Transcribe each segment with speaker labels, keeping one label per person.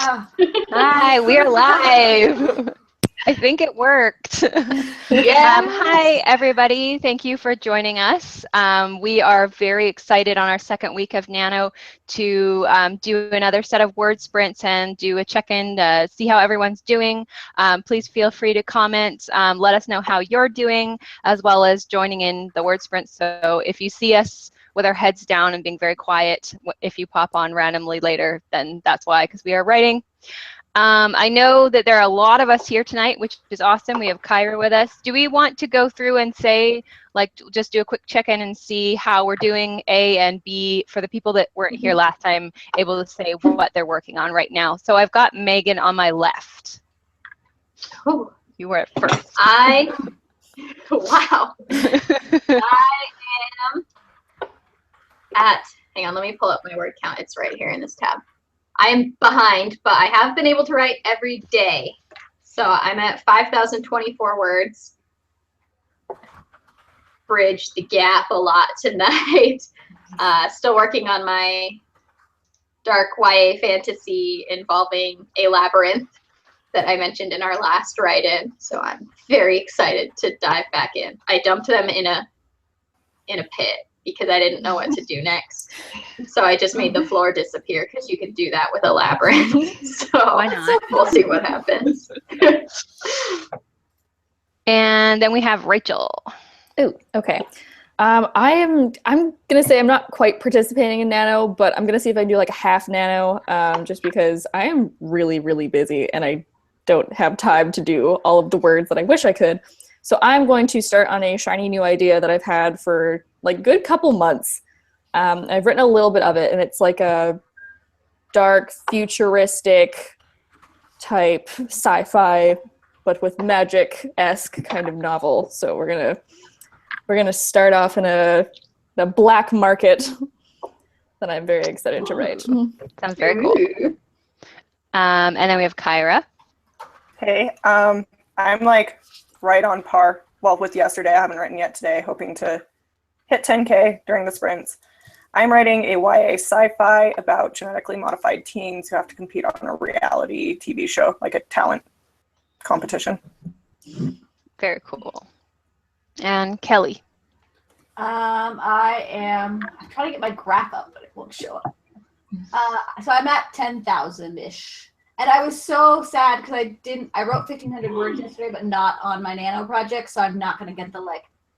Speaker 1: Hi, we're live. I think it worked.
Speaker 2: Yeah.
Speaker 1: Hi, everybody. Thank you for joining us. We are very excited on our second week of Nano to do another set of word sprints and do a check-in to see how everyone's doing. Please feel free to comment. Let us know how you're doing, as well as joining in the word sprints. So if you see us with our heads down and being very quiet, if you pop on randomly later, then that's why, because we are writing. I know that there are a lot of us here tonight, which is awesome. We have Kyra with us. Do we want to go through and say, like, just do a quick check-in and see how we're doing, A, and B, for the people that weren't here last time, able to say what they're working on right now. So I've got Megan on my left.
Speaker 2: Oh,
Speaker 1: you were at first.
Speaker 2: Wow. I am at, hang on, let me pull up my word count. It's right here in this tab. I am behind, but I have been able to write every day. So I'm at 5,024 words. Bridged the gap a lot tonight. Still working on my dark YA fantasy involving a labyrinth that I mentioned in our last write-in. So I'm very excited to dive back in. I dumped them in a pit because I didn't know what to do next. So I just made the floor disappear because you can do that with a labyrinth. So
Speaker 1: why not?
Speaker 2: We'll see what happens.
Speaker 1: And then we have Rachel.
Speaker 3: Oh, okay. I'm gonna say I'm not quite participating in Nano, but I'm gonna see if I can do like a half Nano, just because I am really, really busy and I don't have time to do all of the words that I wish I could. So I'm going to start on a shiny new idea that I've had for like a good couple months. I've written a little bit of it, and it's like a dark, futuristic type sci-fi, but with magic-esque kind of novel. So we're gonna start off in a black market that I'm very excited to write.
Speaker 1: Sounds very cool. And then we have Kyra.
Speaker 4: Hey, I'm like right on par. Well, with yesterday, I haven't written yet today, hoping to hit 10K during the sprints. I'm writing a YA sci-fi about genetically modified teens who have to compete on a reality TV show, like a talent competition.
Speaker 1: Very cool. And Kelly.
Speaker 5: I'm trying to get my graph up, but it won't show up. So I'm at 10,000-ish. And I was so sad because I wrote 1,500 words yesterday, but not on my Nano project, so I'm not going to get the,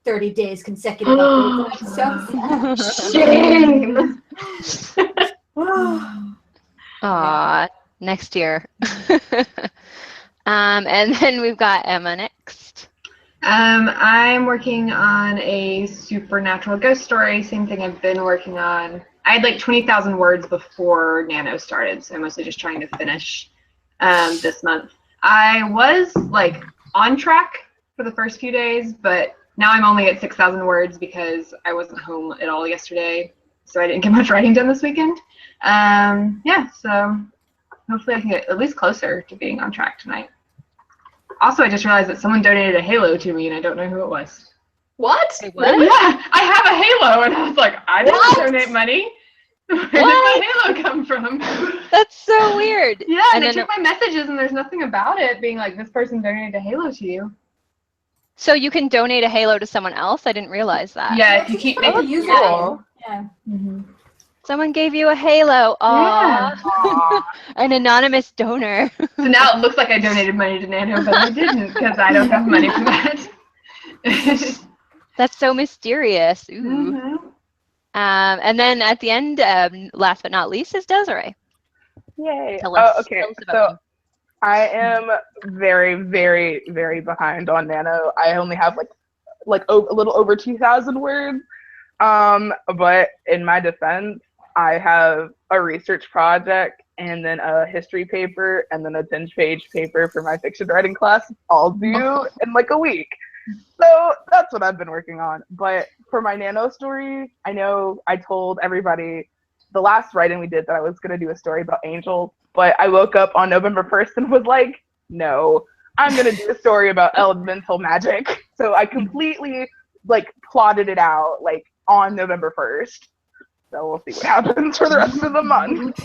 Speaker 5: 30 days consecutive uploads. I'm so sad.
Speaker 2: Shame.
Speaker 1: Aw, next year. And then we've got Emma next.
Speaker 6: I'm working on a supernatural ghost story, same thing I've been working on. I had like 20,000 words before Nano started, so I'm mostly just trying to finish this month. I was on track for the first few days, but now I'm only at 6,000 words because I wasn't home at all yesterday, so I didn't get much writing done this weekend. Yeah, so hopefully I can get at least closer to being on track tonight. Also, I just realized that someone donated a halo to me, and I don't know who it was.
Speaker 2: What?
Speaker 1: What?
Speaker 6: Yeah, I have a halo, and I was like, I didn't donate money. Where did my halo come from?
Speaker 1: That's so weird.
Speaker 6: Yeah, and
Speaker 1: And
Speaker 6: they
Speaker 1: then
Speaker 6: took my messages, and there's nothing about it being like, this person donated a halo to you.
Speaker 1: So you can donate a halo to someone else? I didn't realize that.
Speaker 6: Yeah, if you keep making
Speaker 5: username. Yeah.
Speaker 1: Someone gave you a halo. Aww.
Speaker 6: Yeah.
Speaker 1: An anonymous donor.
Speaker 6: So now it looks like I donated money to Nano, but I didn't because I don't have money for that.
Speaker 1: That's so mysterious. Ooh.
Speaker 6: Mm-hmm.
Speaker 1: And then at the end, last but not least, is Desiree.
Speaker 7: Yay.
Speaker 1: Tell us
Speaker 7: Okay,
Speaker 1: about
Speaker 7: so
Speaker 1: you.
Speaker 7: I am very, very, very behind on Nano. I only have a little over 2,000 words. But in my defense, I have a research project and then a history paper and then a 10-page paper for my fiction writing class all due in a week. So that's what I've been working on. But for my Nano story, I know I told everybody the last writing we did that I was going to do a story about angels, but I woke up on November 1st and was like, no, I'm going to do a story about elemental magic. So I completely plotted it out on November 1st. So we'll see what happens for the rest of the month.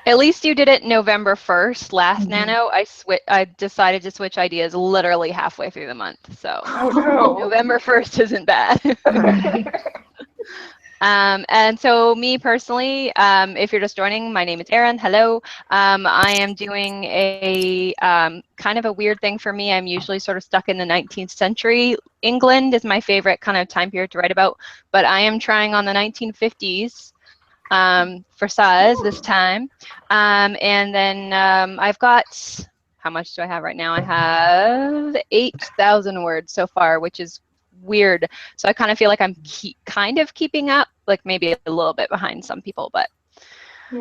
Speaker 1: At least you did it November 1st. Last
Speaker 6: Mhm.
Speaker 1: Nano, I decided to switch ideas literally halfway through the month. So
Speaker 4: Oh no.
Speaker 1: November 1st isn't bad. And so me personally, if you're just joining, my name is Erin. Hello. I am doing a kind of a weird thing for me. I'm usually sort of stuck in the 19th century. England is my favorite kind of time period to write about, but I am trying on the 1950s for size this time. And then I've got, how much do I have right now? I have 8,000 words so far, which is weird. So I kind of feel like I'm kind of keeping up, like maybe a little bit behind some people, but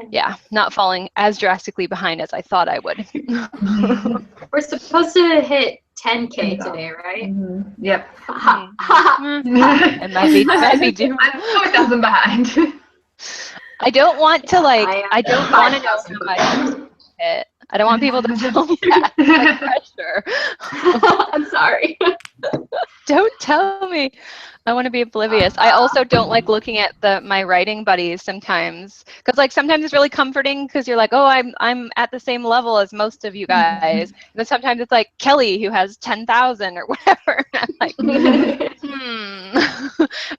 Speaker 1: yeah, not falling as drastically behind as I thought I would.
Speaker 2: We're supposed to hit 10K today, right?
Speaker 6: Yep.
Speaker 1: It might be due.
Speaker 6: I'm 4,000 behind.
Speaker 1: I don't want to like, I don't want to know
Speaker 2: 5,000
Speaker 1: how much I'm hit. I don't want people to tell me that. It's like pressure.
Speaker 2: I'm sorry.
Speaker 1: Don't tell me. I want to be oblivious. I also don't like looking at my writing buddies sometimes, because like sometimes it's really comforting because you're like, oh, I'm at the same level as most of you guys. And then sometimes it's like Kelly who has 10,000 or whatever. And I'm like,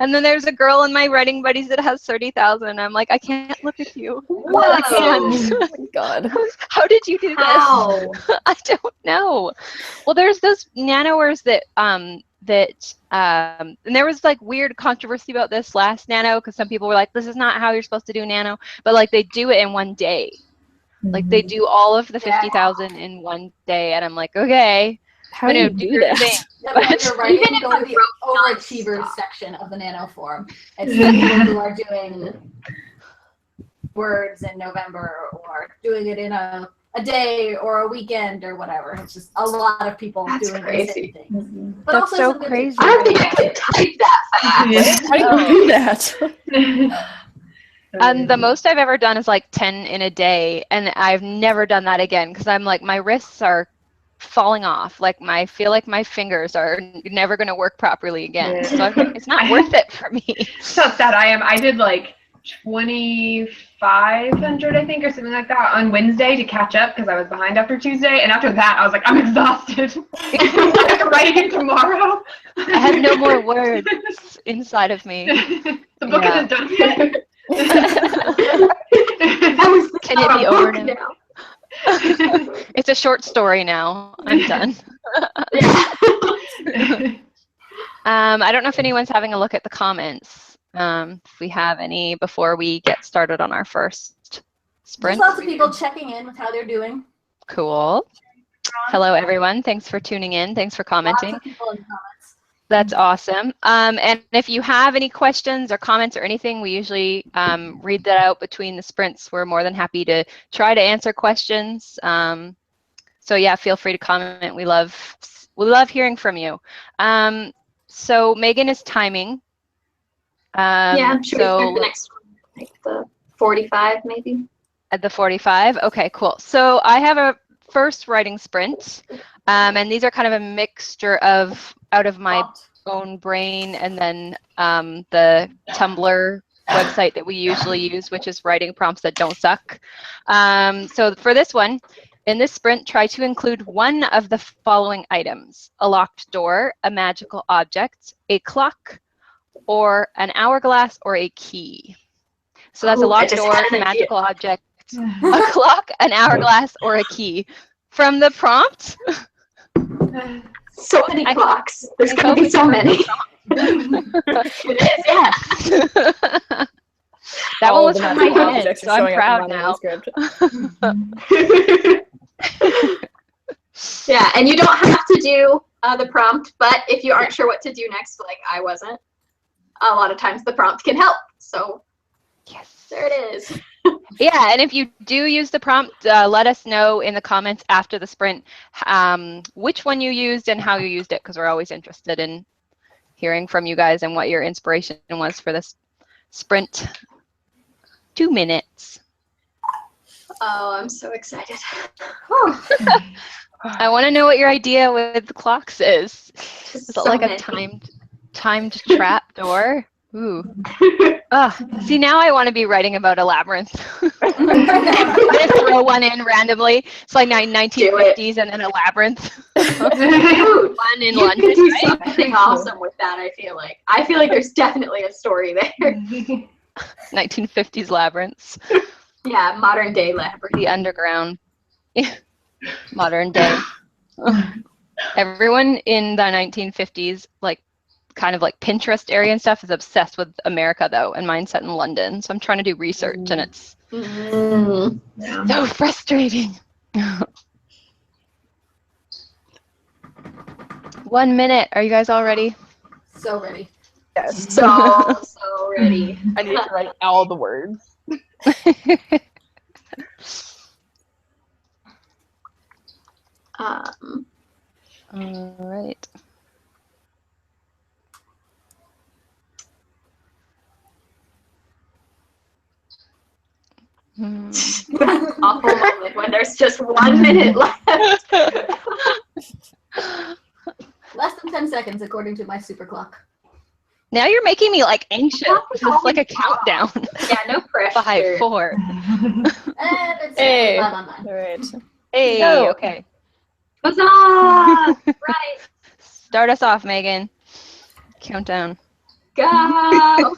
Speaker 1: And then there's a girl in my writing buddies that has 30,000. I'm like, I can't look at you. I can't.
Speaker 3: Oh my God.
Speaker 1: How did you do this?
Speaker 2: How?
Speaker 1: I don't know. Well, there's those nanoers that and there was like weird controversy about this last Nano because some people were like, this is not how you're supposed to do Nano, but like they do it in one day. Like they do all of the 50,000 in one day, and I'm like, okay.
Speaker 3: How do you do that?
Speaker 5: When you're writing, go to the overachievers section of the Nano forum and see people who are doing words in November or doing it in a day or a weekend or whatever. It's just a lot of people doing the same things. But
Speaker 1: That's
Speaker 5: also
Speaker 1: so
Speaker 5: some good
Speaker 1: crazy.
Speaker 2: I don't think I could type that fast.
Speaker 3: How do you do that?
Speaker 1: And the most I've ever done is like 10 in a day, and I've never done that again because I'm like, my wrists are falling off. Like I feel like my fingers are never going to work properly again.
Speaker 6: Yeah.
Speaker 1: So it's not worth it for me.
Speaker 6: So sad I did like 2,500, I think, or something like that on Wednesday to catch up because I was behind after Tuesday. And after that, I was like, I'm exhausted. I have to write again tomorrow.
Speaker 1: I have no more words inside of me.
Speaker 6: The book isn't done yet.
Speaker 1: Can it be over now? It's a short story now. I'm done. I don't know if anyone's having a look at the comments. If we have any before we get started on our first sprint.
Speaker 5: There's lots of people checking in with how they're doing.
Speaker 1: Cool. Hello, everyone. Thanks for tuning in. Thanks for commenting.
Speaker 5: Lots of people in the comments.
Speaker 1: That's awesome. And if you have any questions or comments or anything, we usually read that out between the sprints. We're more than happy to try to answer questions. So yeah, feel free to comment. We love hearing from you. So Megan is timing.
Speaker 2: Yeah, should we
Speaker 1: so
Speaker 2: start the next one? Like the 45 maybe?
Speaker 1: At the 45? Okay, cool. So I have a first writing sprint. And these are kind of a mixture of out of my own brain and then the Tumblr website that we usually use, which is writing prompts that don't suck. So for this one, in this sprint, try to include one of the following items: a locked door, a magical object, a clock, or an hourglass, or a key. So that's a locked door, a magical object, a clock, an hourglass, or a key. From the prompt,
Speaker 2: so many clocks. There's going to be so many. It is, yeah.
Speaker 1: That
Speaker 3: All
Speaker 1: one was
Speaker 3: the
Speaker 1: from my
Speaker 3: magical
Speaker 1: head,
Speaker 3: objects
Speaker 1: so
Speaker 3: are
Speaker 1: I'm
Speaker 3: showing up
Speaker 1: proud
Speaker 3: in my
Speaker 1: now.
Speaker 3: manuscript.
Speaker 2: Yeah, and you don't have to do the prompt, but if you aren't sure what to do next, like I wasn't, a lot of times the prompt can help. So
Speaker 1: Yes.
Speaker 2: there it is.
Speaker 1: Yeah, and if you do use the prompt, let us know in the comments after the sprint which one you used and how you used it, because we're always interested in hearing from you guys and what your inspiration was for this sprint. 2 minutes.
Speaker 2: Oh, I'm so excited.
Speaker 1: I want to know what your idea with the clocks is. Is it
Speaker 2: So
Speaker 1: like
Speaker 2: many.
Speaker 1: a timed trap door? Ooh. See, now I want to be writing about a labyrinth. Just throw one in randomly. It's like 1950s and then a labyrinth.
Speaker 2: Dude,
Speaker 1: One in
Speaker 2: you
Speaker 1: London,
Speaker 2: could do
Speaker 1: right?
Speaker 2: something awesome with that, I feel like. I feel like there's definitely a story there.
Speaker 1: 1950s labyrinths.
Speaker 2: Yeah, modern day labyrinth.
Speaker 1: The underground. Modern day. Everyone in the 1950s, like, kind of like Pinterest area and stuff, is obsessed with America, though, and mine's set in London. So I'm trying to do research, and it's so frustrating. 1 minute. Are you guys all ready?
Speaker 5: So ready.
Speaker 7: Yes.
Speaker 2: So ready.
Speaker 7: I need to write all the words.
Speaker 1: All right.
Speaker 2: Awful moment when there's just 1 minute left.
Speaker 5: Less than 10 seconds, according to my super clock.
Speaker 1: Now you're making me like anxious. It's like a countdown.
Speaker 2: Yeah, no pressure.
Speaker 1: 5, 4.
Speaker 5: And it's
Speaker 3: Hey.
Speaker 5: 5 on 9.
Speaker 3: All right.
Speaker 1: Hey,
Speaker 3: No.
Speaker 1: okay.
Speaker 2: Huzzah! Right.
Speaker 1: Start us off, Megan. Countdown.
Speaker 2: Go!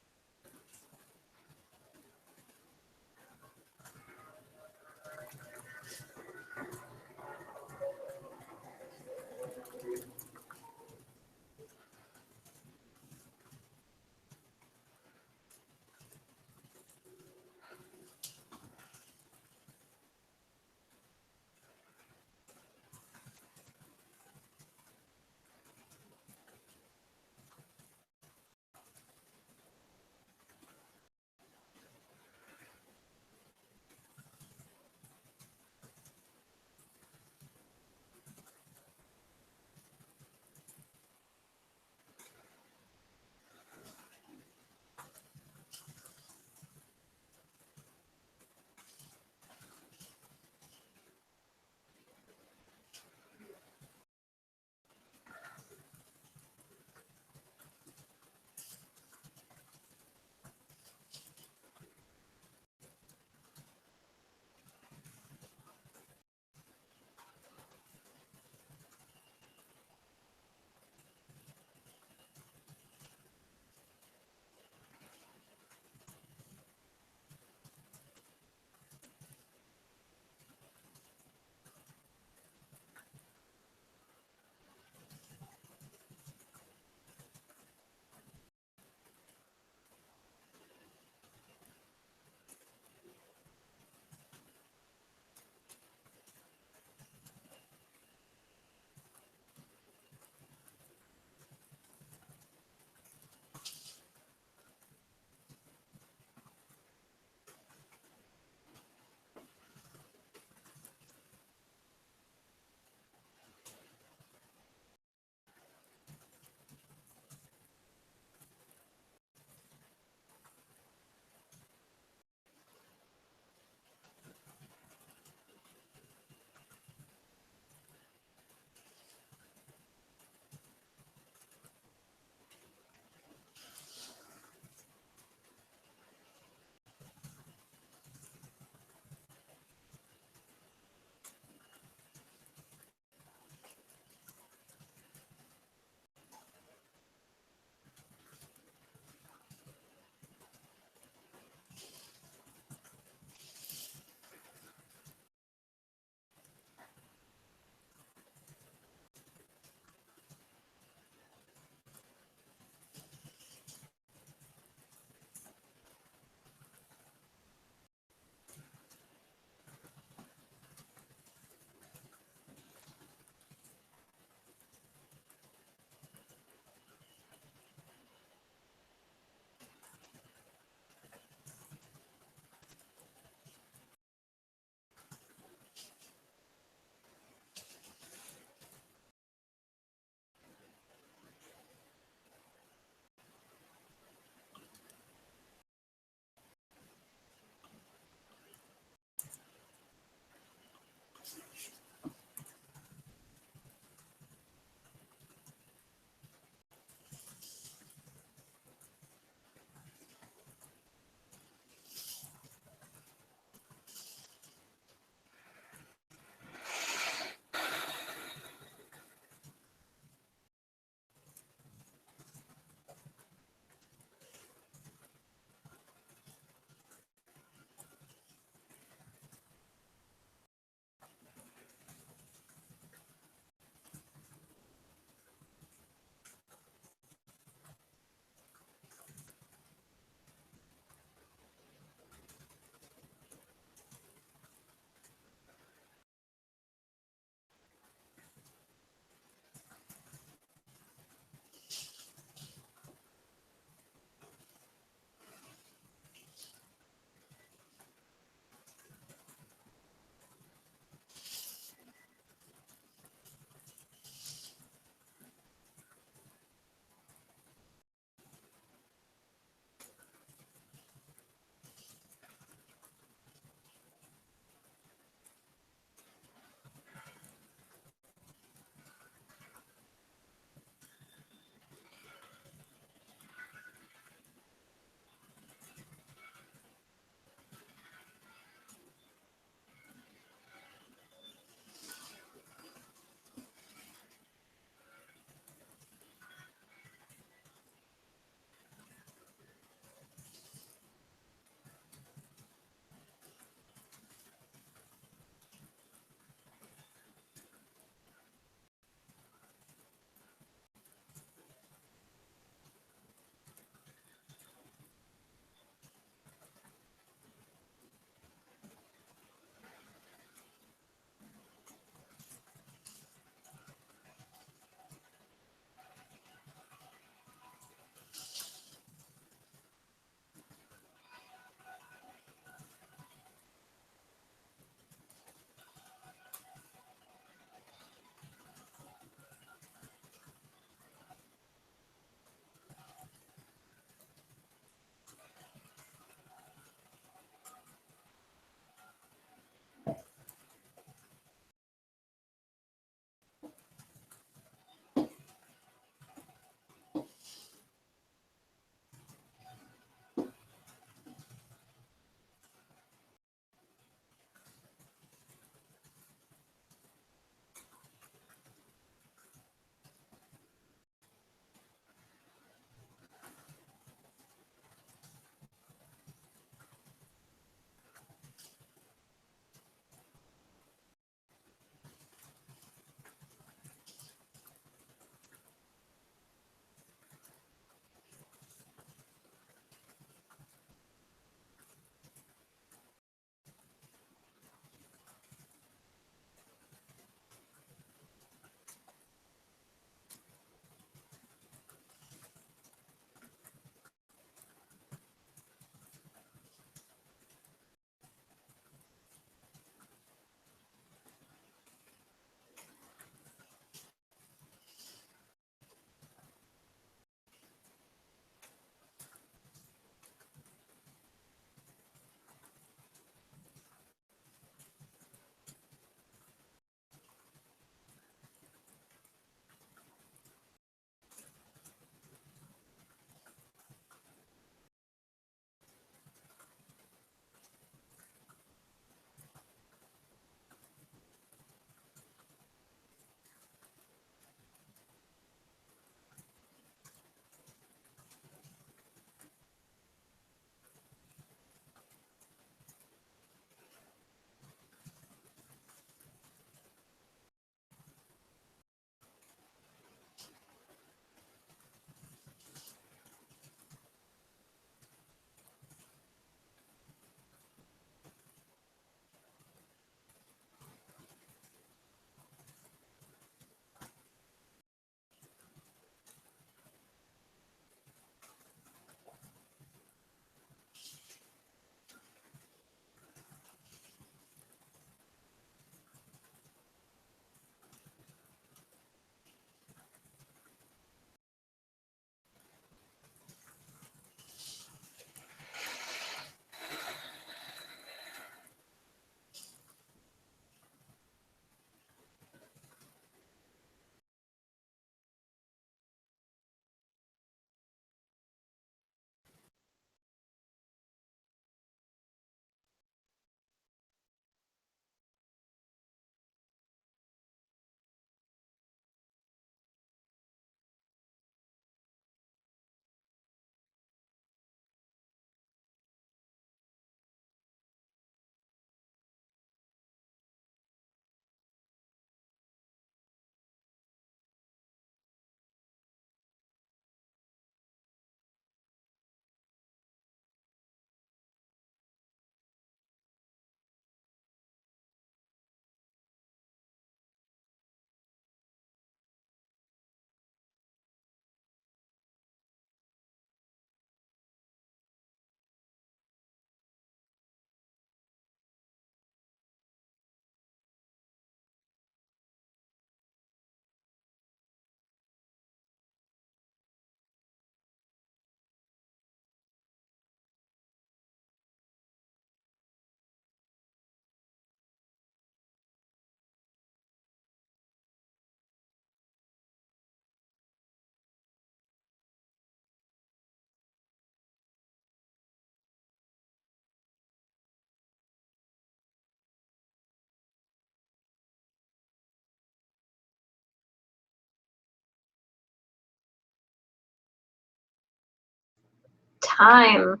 Speaker 2: time.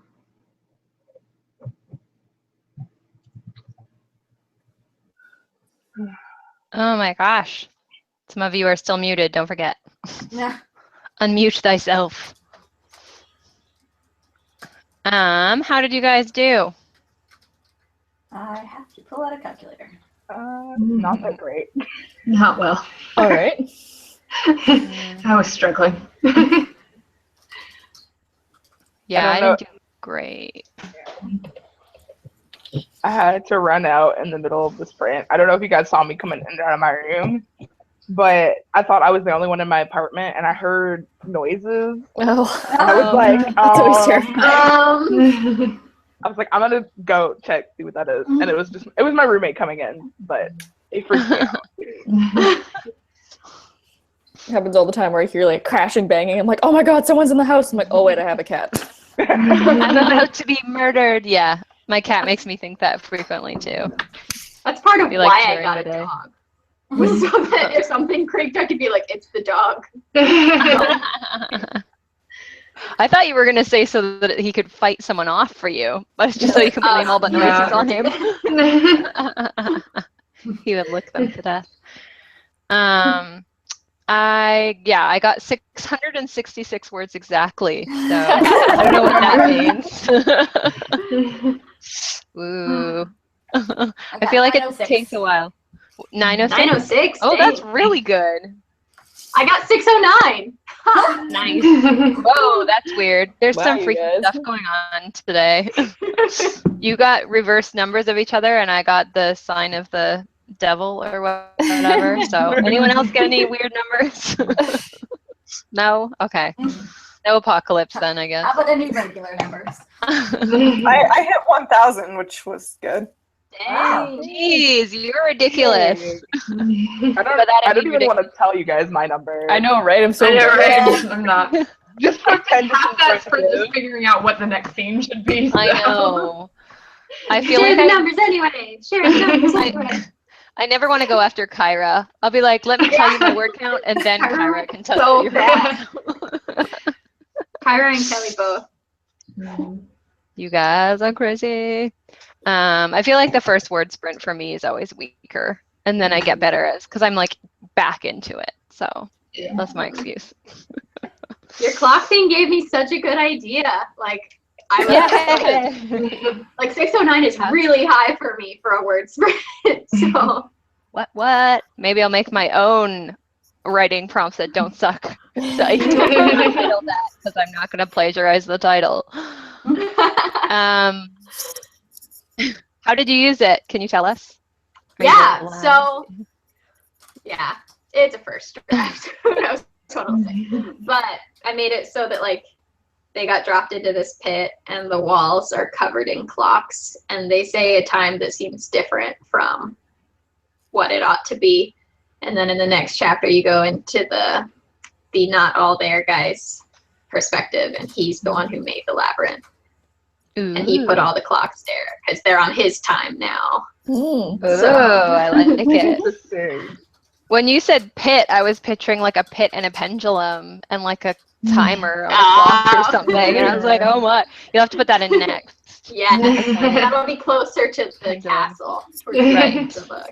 Speaker 1: Oh my gosh. Some of you are still muted. Don't forget.
Speaker 5: Yeah.
Speaker 1: Unmute thyself. How did you guys do?
Speaker 5: I have to pull out a calculator.
Speaker 7: Not that great.
Speaker 6: Not well.
Speaker 3: All right.
Speaker 6: I was struggling.
Speaker 1: Yeah, I
Speaker 7: don't know.
Speaker 1: didn't do great.
Speaker 7: I had to run out in the middle of the sprint. I don't know if you guys saw me coming in and out of my room, but I thought I was the only one in my apartment, and I heard noises.
Speaker 3: Oh,
Speaker 7: And I was like,
Speaker 3: that's always terrifying.
Speaker 7: I was like, I'm gonna go check, see what that is. And it was my roommate coming in, but it freaked me out.
Speaker 3: It happens all the time where I hear like crashing, banging. I'm like, oh my god, someone's in the house. I'm like, oh wait, I have a cat.
Speaker 1: I'm about to be murdered. Yeah, my cat makes me think that frequently too.
Speaker 2: That's part of
Speaker 1: Be like
Speaker 2: why I
Speaker 1: during
Speaker 2: got
Speaker 1: the
Speaker 2: a
Speaker 1: day.
Speaker 2: dog. Was so that if something creaked, I could be like, it's the dog.
Speaker 1: I thought you were gonna say so that he could fight someone off for you, but just so you can blame all the noises
Speaker 6: yeah.
Speaker 1: on him. He would lick them to death. I got 666 words exactly. So I don't know what that means. Ooh. I feel like it takes a while. 906?
Speaker 2: 906.
Speaker 1: Oh, that's
Speaker 2: dang.
Speaker 1: really good.
Speaker 2: I got 609.
Speaker 1: Nice. Whoa, that's weird. There's
Speaker 3: Wow,
Speaker 1: some
Speaker 3: you
Speaker 1: freaky
Speaker 3: guys.
Speaker 1: stuff going on today. You got reverse numbers of each other, and I got the sign of the devil or whatever. So anyone else get any weird numbers? No? Okay. No apocalypse then, I guess.
Speaker 5: How about any regular numbers?
Speaker 4: I hit 1,000, which was good.
Speaker 2: Dang.
Speaker 1: Jeez, you're ridiculous.
Speaker 7: I
Speaker 1: that
Speaker 7: don't even want to tell you guys my number.
Speaker 3: I know, right? I'm so
Speaker 6: I know,
Speaker 3: embarrassed.
Speaker 6: right? I'm not.
Speaker 7: Just pretend
Speaker 6: Half
Speaker 7: it's
Speaker 6: that's for just
Speaker 7: impressive.
Speaker 6: figuring out what the next theme should be.
Speaker 1: I
Speaker 6: so.
Speaker 1: know. I feel
Speaker 2: Share
Speaker 1: like
Speaker 2: the numbers anyway. Share the numbers anyway.
Speaker 1: I never want to go after Kyra. I'll be like, let me tell you my word count, and then Kyra can tell
Speaker 2: So
Speaker 1: you your
Speaker 2: bad.
Speaker 1: word count.
Speaker 2: Kyra and Kelly both.
Speaker 1: You guys are crazy. I feel like the first word sprint for me is always weaker, and then I get better because I'm like back into it. So that's my excuse.
Speaker 2: Your clock thing gave me such a good idea. Like I was like 609 is really high for me for a word sprint. So
Speaker 1: What? Maybe I'll make my own writing prompts that don't suck. So I don't title that because I'm not going to plagiarize the title. How did you use it? Can you tell us?
Speaker 2: yeah, so yeah, it's a first draft. Who knows what I'll say. But I made it so that like they got dropped into this pit and the walls are covered in clocks and they say a time that seems different from what it ought to be. And then in the next chapter you go into the not all there guy's perspective, and he's the one who made the labyrinth.
Speaker 1: Ooh.
Speaker 2: And he put all the clocks there because they're on his time now.
Speaker 1: Oh, I like it.
Speaker 7: Interesting.
Speaker 1: When you said pit, I was picturing like a pit and a pendulum and like a timer on a clock or something. And I was like, oh my, you'll have to put that in next.
Speaker 2: Yeah, that'll be closer to the castle. Towards the
Speaker 1: Right.
Speaker 2: end of the book.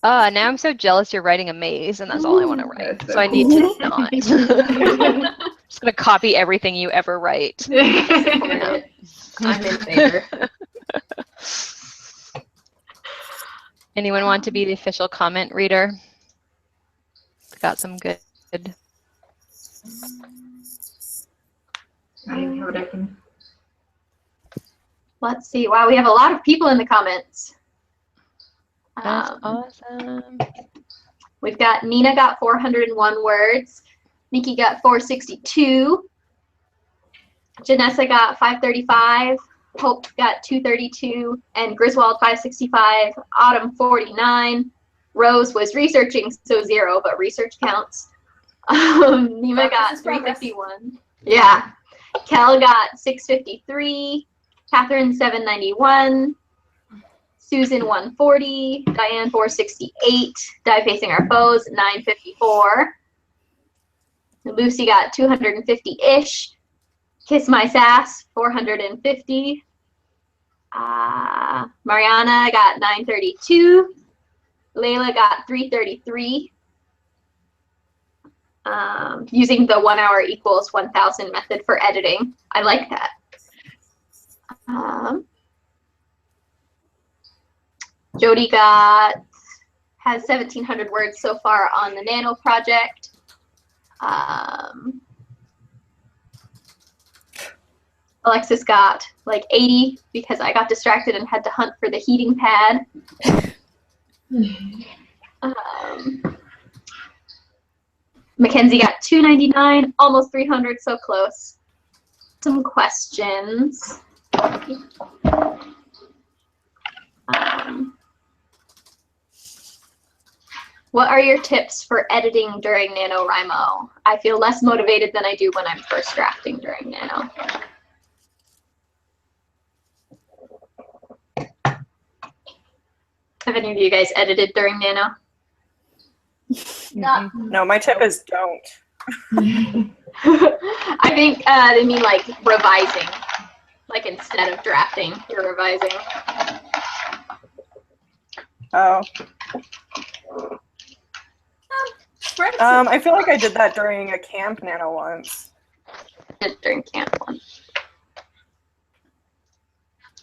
Speaker 1: Now I'm so jealous you're writing a maze, and that's all I want to write.
Speaker 6: That's
Speaker 1: So I need to not. Just gonna copy everything you ever write.
Speaker 2: Support it. I'm in favor.
Speaker 1: Anyone want to be the official comment reader? Got some good.
Speaker 6: I don't even have it open.
Speaker 2: Let's see. Wow, we have a lot of people in the comments.
Speaker 1: That's awesome.
Speaker 2: We've got Nina got 401 words. Nikki got 462. Janessa got 535. Hope got 232. And Griswold 565. Autumn 49. Rose was researching, so 0, but research counts. Nima got 351. Yeah. Kel got 653. Catherine 791. Susan 140, Diane 468, Die Facing Our Foes 954. Lucy got 250-ish. Kiss My Sass, 450. Mariana got 932. Layla got 333. Using the 1 hour equals 1,000 method for editing. I like that. Jody has 1,700 words so far on the Nano project. Alexis got like 80 because I got distracted and had to hunt for the heating pad. Mackenzie got 299, almost 300, so close. Some questions. What are your tips for editing during NaNoWriMo? I feel less motivated than I do when I'm first drafting during Nano. Have any of you guys edited during Nano?
Speaker 4: No, my tip is don't.
Speaker 2: I think they mean like revising. Like instead of drafting, you're revising.
Speaker 4: Oh. I feel like I did that during a camp Nano once.
Speaker 2: During camp once.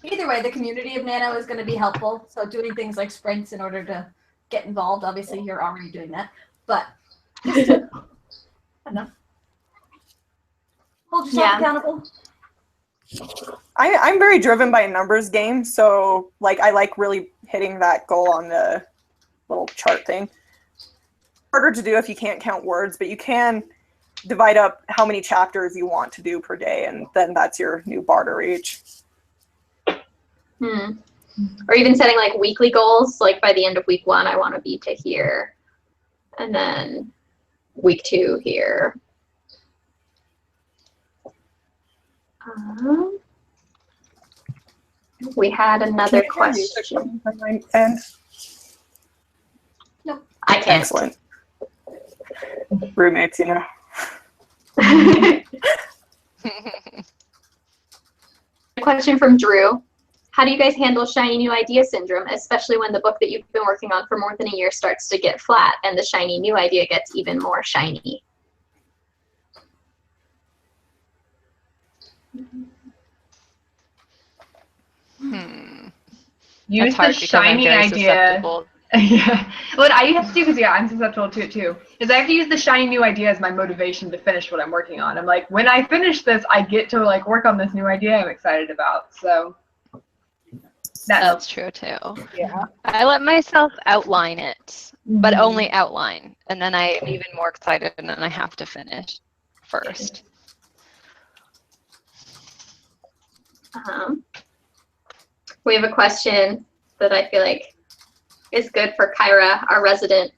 Speaker 5: Either way, the community of Nano is going to be helpful. So doing things like sprints in order to get involved. Obviously, you're already doing that, but enough. Hold yourself accountable.
Speaker 4: I'm very driven by a numbers game, so like I like really hitting that goal on the little chart thing. Harder to do if you can't count words, but you can divide up how many chapters you want to do per day, and then that's your new bar to reach.
Speaker 2: Or even setting like weekly goals, like by the end of week 1, I want to be to here, and then week 2 here. We had another question.
Speaker 5: Nope.
Speaker 2: I can't.
Speaker 4: Excellent. Roommates, you know.
Speaker 2: A question from Drew. How do you guys handle shiny new idea syndrome, especially when the book that you've been working on for more than a year starts to get flat and the shiny new idea gets even more shiny?
Speaker 6: Use the shiny idea. Yeah. What I have to do, because I'm susceptible to it too, is I have to use the shiny new idea as my motivation to finish what I'm working on. I'm like, when I finish this, I get to like work on this new idea I'm excited about. So
Speaker 1: that's true too.
Speaker 7: Yeah.
Speaker 1: I let myself outline it, but only outline, and then I'm even more excited, and then I have to finish first.
Speaker 2: We have a question that I feel like is good for Kyra, our resident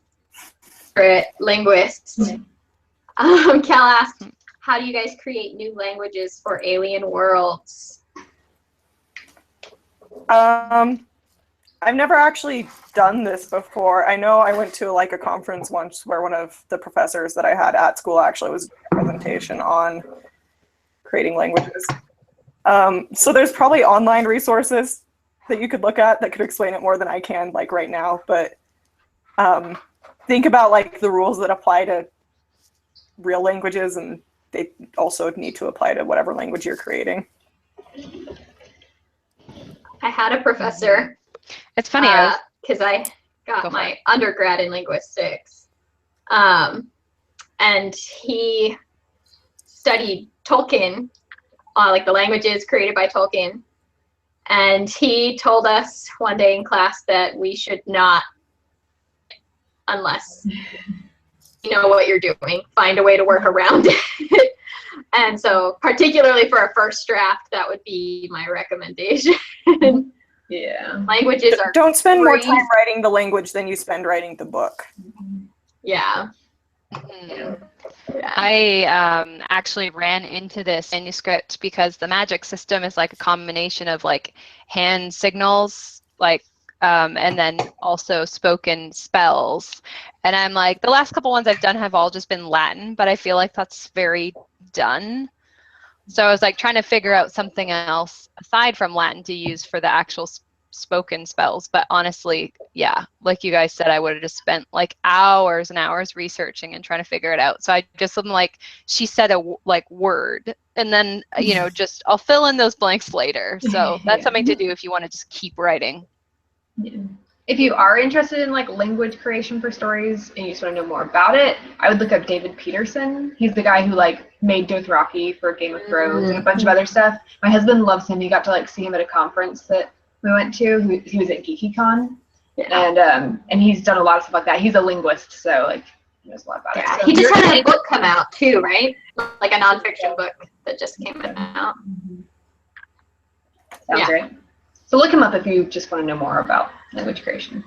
Speaker 2: linguist. Cal asked, how do you guys create new languages for alien worlds?
Speaker 4: I've never actually done this before. I know I went to like a conference once where one of the professors that I had at school actually was doing a presentation on creating languages. So there's probably online resources that you could look at that could explain it more than I can like right now, but think about like the rules that apply to real languages, and they also need to apply to whatever language you're creating.
Speaker 2: I had a professor.
Speaker 1: It's funny
Speaker 2: because I got my undergrad in linguistics, and he studied Tolkien, like the languages created by Tolkien. And he told us one day in class that we should not, unless you know what you're doing, find a way to work around it. And so particularly for a first draft, that would be my recommendation.
Speaker 6: Yeah.
Speaker 2: Languages are
Speaker 4: Don't spend more time writing the language than you spend writing the book.
Speaker 2: Yeah.
Speaker 1: Yeah. I actually ran into this manuscript because the magic system is like a combination of like hand signals, like, and then also spoken spells. And I'm like, the last couple ones I've done have all just been Latin, but I feel like that's very done. So I was like trying to figure out something else aside from Latin to use for the actual spoken spells. But honestly, yeah, like you guys said, I would have just spent like hours and hours researching and trying to figure it out. So I just am like, she said a word, and then, you know, just I'll fill in those blanks later. So that's something to do if you want to just keep writing.
Speaker 6: Yeah. If you are interested in like language creation for stories and you just want to know more about it, I would look up David Peterson. He's the guy who like made Dothraki for Game of Thrones and a bunch of other stuff. My husband loves him. He got to like see him at a conference that we went to. He was at GeekyCon, and he's done a lot of stuff like that. He's a linguist, so like he knows a lot about it. So
Speaker 2: he just had a book come out too, right? Like a nonfiction book that just came out.
Speaker 6: Sounds right. So look him up if you just want to know more about language creation.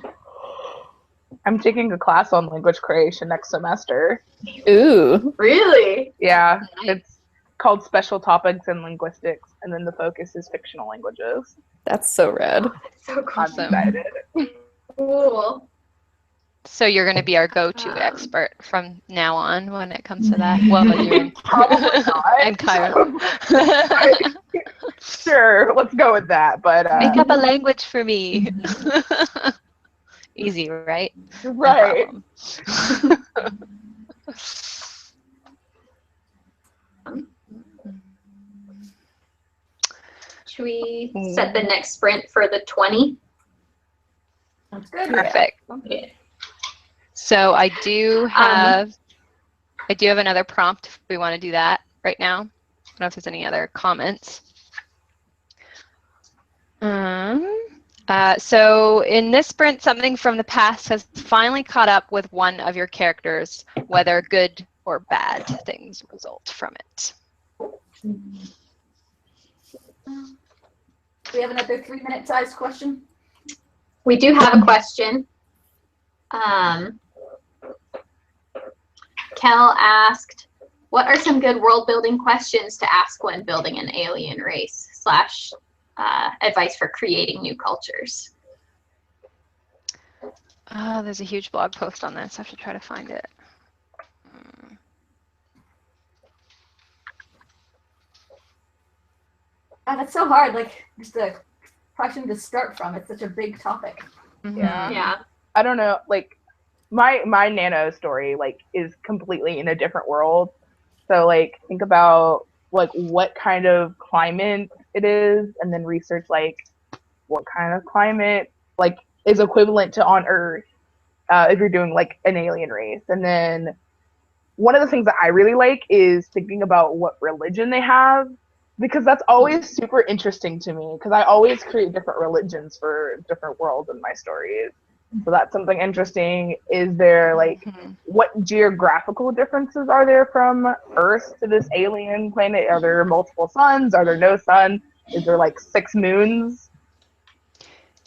Speaker 7: I'm taking a class on language creation next semester.
Speaker 3: Ooh.
Speaker 2: Really?
Speaker 7: Yeah, it's called Special Topics in Linguistics, and then the focus is fictional languages.
Speaker 3: That's so rad.
Speaker 2: So cool.
Speaker 7: I'm excited.
Speaker 2: Cool.
Speaker 1: So you're going to be our go-to expert from now on when it comes to that. Well, you and,
Speaker 7: Probably not.
Speaker 1: and Kyra.
Speaker 7: Sure, let's go with that. But
Speaker 1: Make up a language for me. Easy, right?
Speaker 7: Right.
Speaker 1: No
Speaker 2: Should we set the next sprint for the 20?
Speaker 5: That's good.
Speaker 1: Perfect.
Speaker 2: Yeah.
Speaker 1: So I do have another prompt if we want to do that right now. I don't know if there's any other comments. So in this sprint, something from the past has finally caught up with one of your characters, whether good or bad things result from it.
Speaker 5: We have another 3-minute sized question.
Speaker 2: We do have a question. Kel asked, what are some good world building questions to ask when building an alien race / advice for creating new cultures?
Speaker 1: There's a huge blog post on this. I have to try to find it.
Speaker 5: That's so hard. Like, just a question to start from. It's such a big topic.
Speaker 2: Yeah.
Speaker 7: I don't know, like my nano story like is completely in a different world. So like think about like what kind of climate it is, and then research like what kind of climate like is equivalent to on Earth if you're doing like an alien race. And then one of the things that I really like is thinking about what religion they have, because that's always super interesting to me, because I always create different religions for different worlds in my stories. So that's something interesting. Is there like what geographical differences are there from Earth to this alien planet? Are there multiple suns? Are there no sun? Is there like 6 moons?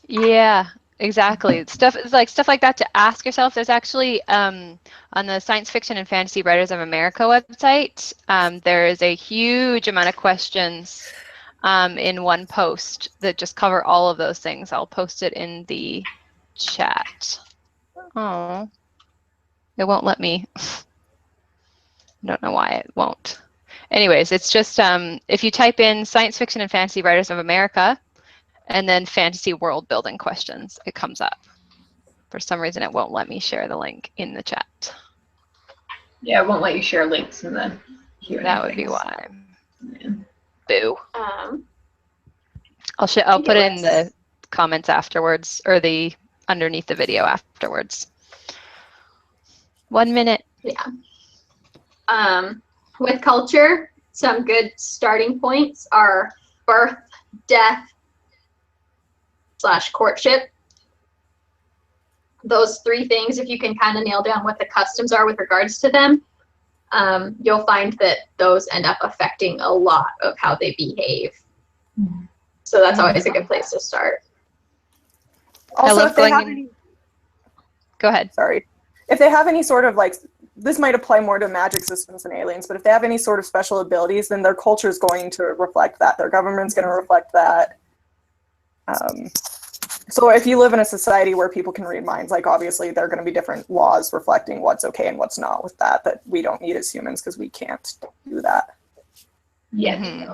Speaker 1: Yeah, exactly. Stuff like that to ask yourself. There's actually on the Science Fiction and Fantasy Writers of America website, there is a huge amount of questions in one post that just cover all of those things. I'll post it in the chat. Oh, it won't let me. I don't know why it won't. Anyways, it's just if you type in Science Fiction and Fantasy Writers of America and then fantasy world building questions, it comes up. For some reason, it won't let me share the link in the chat.
Speaker 6: Yeah, it won't let you share links in the Q&A.
Speaker 1: That would be why.
Speaker 6: Yeah.
Speaker 1: Boo. I'll put it in the comments afterwards, or the underneath the video afterwards. 1 minute.
Speaker 2: Yeah. With culture, some good starting points are birth, death, / courtship. Those 3 things, if you can kind of nail down what the customs are with regards to them, you'll find that those end up affecting a lot of how they behave. So that's always a good place to start.
Speaker 4: Also, if they have
Speaker 1: Go ahead.
Speaker 4: Sorry. If they have any sort of like, this might apply more to magic systems and aliens, but if they have any sort of special abilities, then their culture is going to reflect that. Their government's going to reflect that. So if you live in a society where people can read minds, like obviously there are going to be different laws reflecting what's okay and what's not with that we don't need as humans because we can't do that.
Speaker 6: Yes.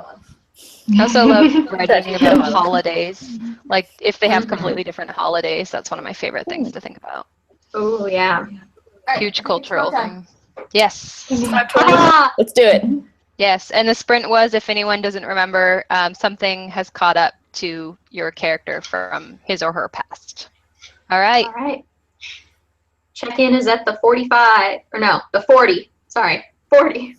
Speaker 1: I also love writing
Speaker 3: That-
Speaker 1: about holidays. Like if they have completely different holidays, that's one of my favorite things to think about.
Speaker 6: Oh yeah.
Speaker 5: All right,
Speaker 1: Huge
Speaker 5: I think it's
Speaker 1: cultural
Speaker 5: go time.
Speaker 1: thing. Yes.
Speaker 2: Ah,
Speaker 3: Let's do it.
Speaker 1: Yes. And the sprint was, if anyone doesn't remember, something has caught up to your character from his or her past. All right.
Speaker 2: all right. Check-in is at the 45, or no, the 40. Sorry, 40.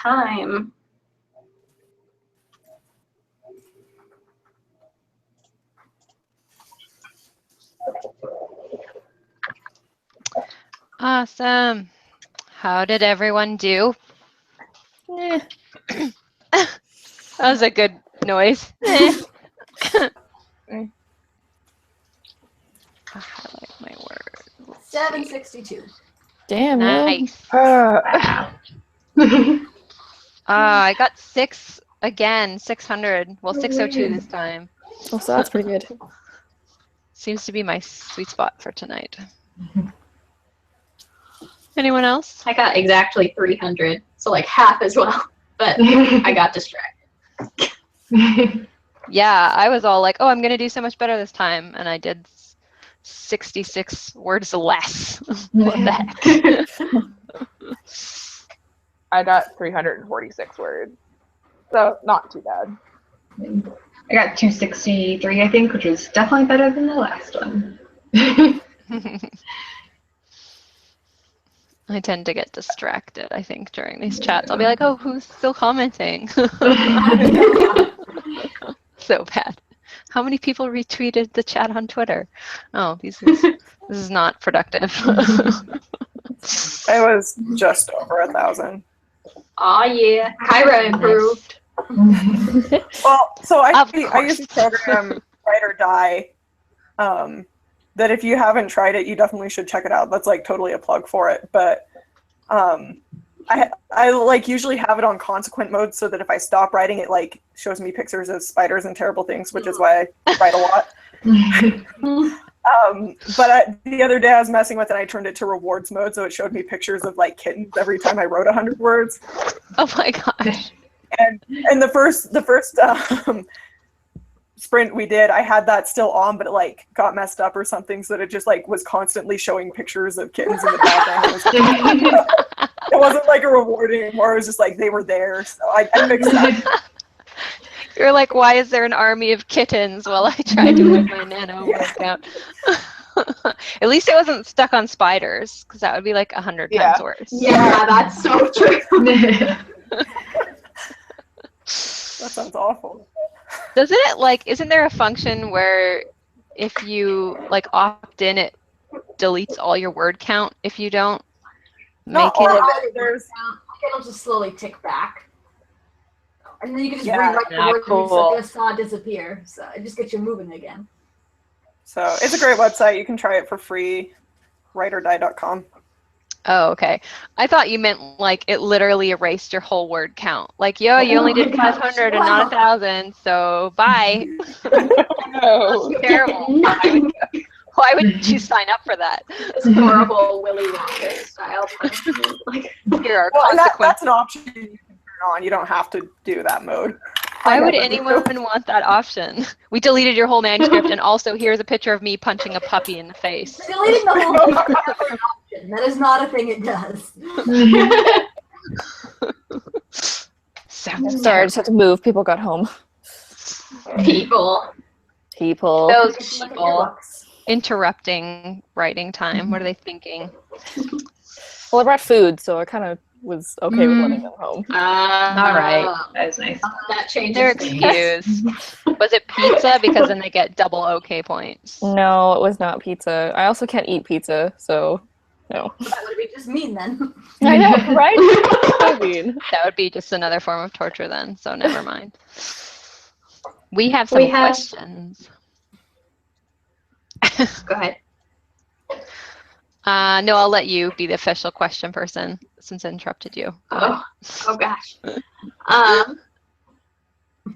Speaker 2: time.
Speaker 1: Awesome. How did everyone do?
Speaker 3: Eh.
Speaker 1: That was a good noise. I'll highlight my word.
Speaker 5: 762.
Speaker 3: Damn, really?
Speaker 1: Nice.
Speaker 6: Wow.
Speaker 1: I got 6 again, 600. Well, 602 this time.
Speaker 3: Oh, so that's pretty good.
Speaker 1: Seems to be my sweet spot for tonight. Anyone else?
Speaker 2: I got exactly 300, so like half as well, but I got distracted.
Speaker 1: Yeah, I was all like, oh, I'm going to do so much better this time. And I did 66 words less. What the heck?
Speaker 7: I got 346 words. So not too bad.
Speaker 6: I got 263, I think, which was definitely better than the last one.
Speaker 1: I tend to get distracted, I think, during these chats. I'll be like, oh, who's still commenting? So bad. How many people retweeted the chat on Twitter? Oh, this is not productive.
Speaker 4: It was just over 1,000.
Speaker 2: Aw, yeah. Kyra improved.
Speaker 4: Well, so I
Speaker 1: Of
Speaker 4: use the program Write or Die. That if you haven't tried it, you definitely should check it out. That's like totally a plug for it. But I like usually have it on consequent mode so that if I stop writing, it like shows me pictures of spiders and terrible things, which is why I write a lot. But the other day I was messing with it, and I turned it to rewards mode, so it showed me pictures of like kittens every time I wrote 100 words.
Speaker 1: Oh my gosh.
Speaker 4: And the first sprint we did, I had that still on, but it like got messed up or something, so that it just like was constantly showing pictures of kittens in the background. It wasn't like a reward anymore. It was just like they were there. So I fixed that.
Speaker 1: You're like, why is there an army of kittens while I try to make my nano word count? At least it wasn't stuck on spiders, because that would be like 100 times worse.
Speaker 2: Yeah, that's so true.
Speaker 4: That sounds awful.
Speaker 1: Doesn't it like, isn't there a function where if you like opt in, it deletes all your word count if you don't
Speaker 4: Not
Speaker 1: make
Speaker 4: all
Speaker 1: it?
Speaker 4: of it. There's
Speaker 5: It'll just slowly tick back. And then you can just
Speaker 4: Yeah.
Speaker 5: rewrite the
Speaker 1: Ah,
Speaker 5: word
Speaker 1: cool.
Speaker 5: you just saw disappear. So it just gets you moving again.
Speaker 4: So it's a great website. You can try it for free. WriteOrDie.com.
Speaker 1: Oh, okay. I thought you meant like it literally erased your whole word count. Like, yo, you only did 500 and not 1,000, so bye.
Speaker 7: No.
Speaker 1: Terrible. Why would you sign up for that?
Speaker 2: This horrible Willy Wonka style punishment. Like,
Speaker 1: Here are
Speaker 4: Well, and that's
Speaker 1: consequences.
Speaker 4: an option you can turn on. You don't have to do that mode.
Speaker 1: Why
Speaker 4: I
Speaker 1: would
Speaker 4: never
Speaker 1: anyone
Speaker 4: do.
Speaker 1: want that option? We deleted your whole manuscript, and also here's a picture of me punching a puppy in the face.
Speaker 5: Deleting the whole thing is never an option. That is not a thing it does.
Speaker 1: Sounds
Speaker 3: Sorry, I just had to move. People got home.
Speaker 2: people.
Speaker 1: Those
Speaker 5: Look at your
Speaker 1: people
Speaker 5: books.
Speaker 1: interrupting writing time. What are they thinking?
Speaker 3: Well, I brought food, so I kind of was okay with letting them home.
Speaker 1: All right.
Speaker 6: That was nice.
Speaker 2: That changes
Speaker 1: They're
Speaker 2: things.
Speaker 1: excused. Was it pizza? Because then they get double OK points.
Speaker 3: No, it was not pizza. I also can't eat pizza, so no.
Speaker 5: That would be just mean then.
Speaker 3: I know, right? So mean.
Speaker 1: That would be just another form of torture then, so never mind. We have some questions.
Speaker 2: Go ahead.
Speaker 1: No, I'll let you be the official question person since I interrupted you. Go ahead.
Speaker 2: Oh gosh.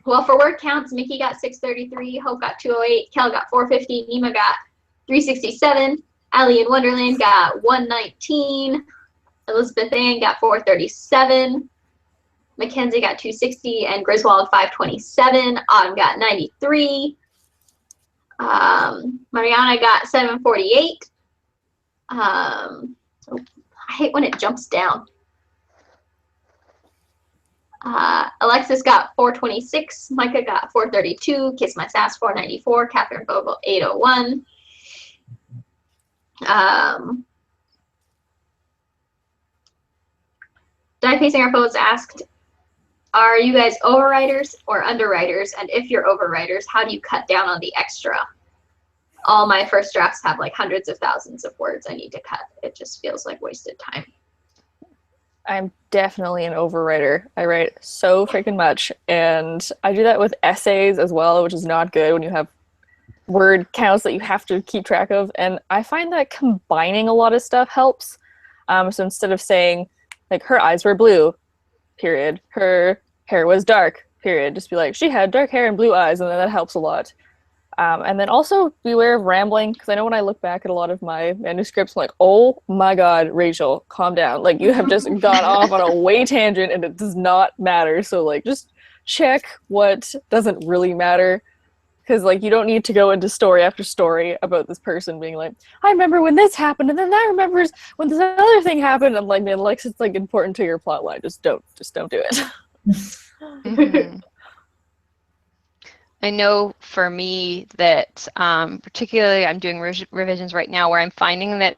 Speaker 2: Well, for word counts, Mickey got 633, Hope got 208, Kel got 450, Nima got 367, Allie in Wonderland got 119, Elizabeth Ann got 437, Mackenzie got 260, and Griswold 527. Autumn got 93. Mariana got 748. I hate when it jumps down. Alexis got 426. Micah got 432. Kiss My Sass 494. Catherine Vogel 801. Die Facing Our Foes asked, Are you guys overwriters or underwriters? And if you're overwriters, how do you cut down on the extra? All my first drafts have like hundreds of thousands of words I need to cut. It just feels like wasted time.
Speaker 3: I'm definitely an overwriter. I write so freaking much, and I do that with essays as well, which is not good when you have word counts that you have to keep track of. And I find that combining a lot of stuff helps. So instead of saying, like, her eyes were blue, period, her hair was dark, period, just be like, she had dark hair and blue eyes, and then that helps a lot. And then also beware of rambling, because I know when I look back at a lot of my manuscripts, I'm like, oh my god, Rachel, calm down. Like, you have just gone off on a way tangent, and it does not matter. So, like, just check what doesn't really matter. Because, like, you don't need to go into story after story about this person being like, I remember when this happened, and then that remembers when this other thing happened. I'm like, man, like, it's, like, important to your plot line. Just don't do it.
Speaker 1: Mm-hmm. I know for me that particularly I'm doing revisions right now where I'm finding that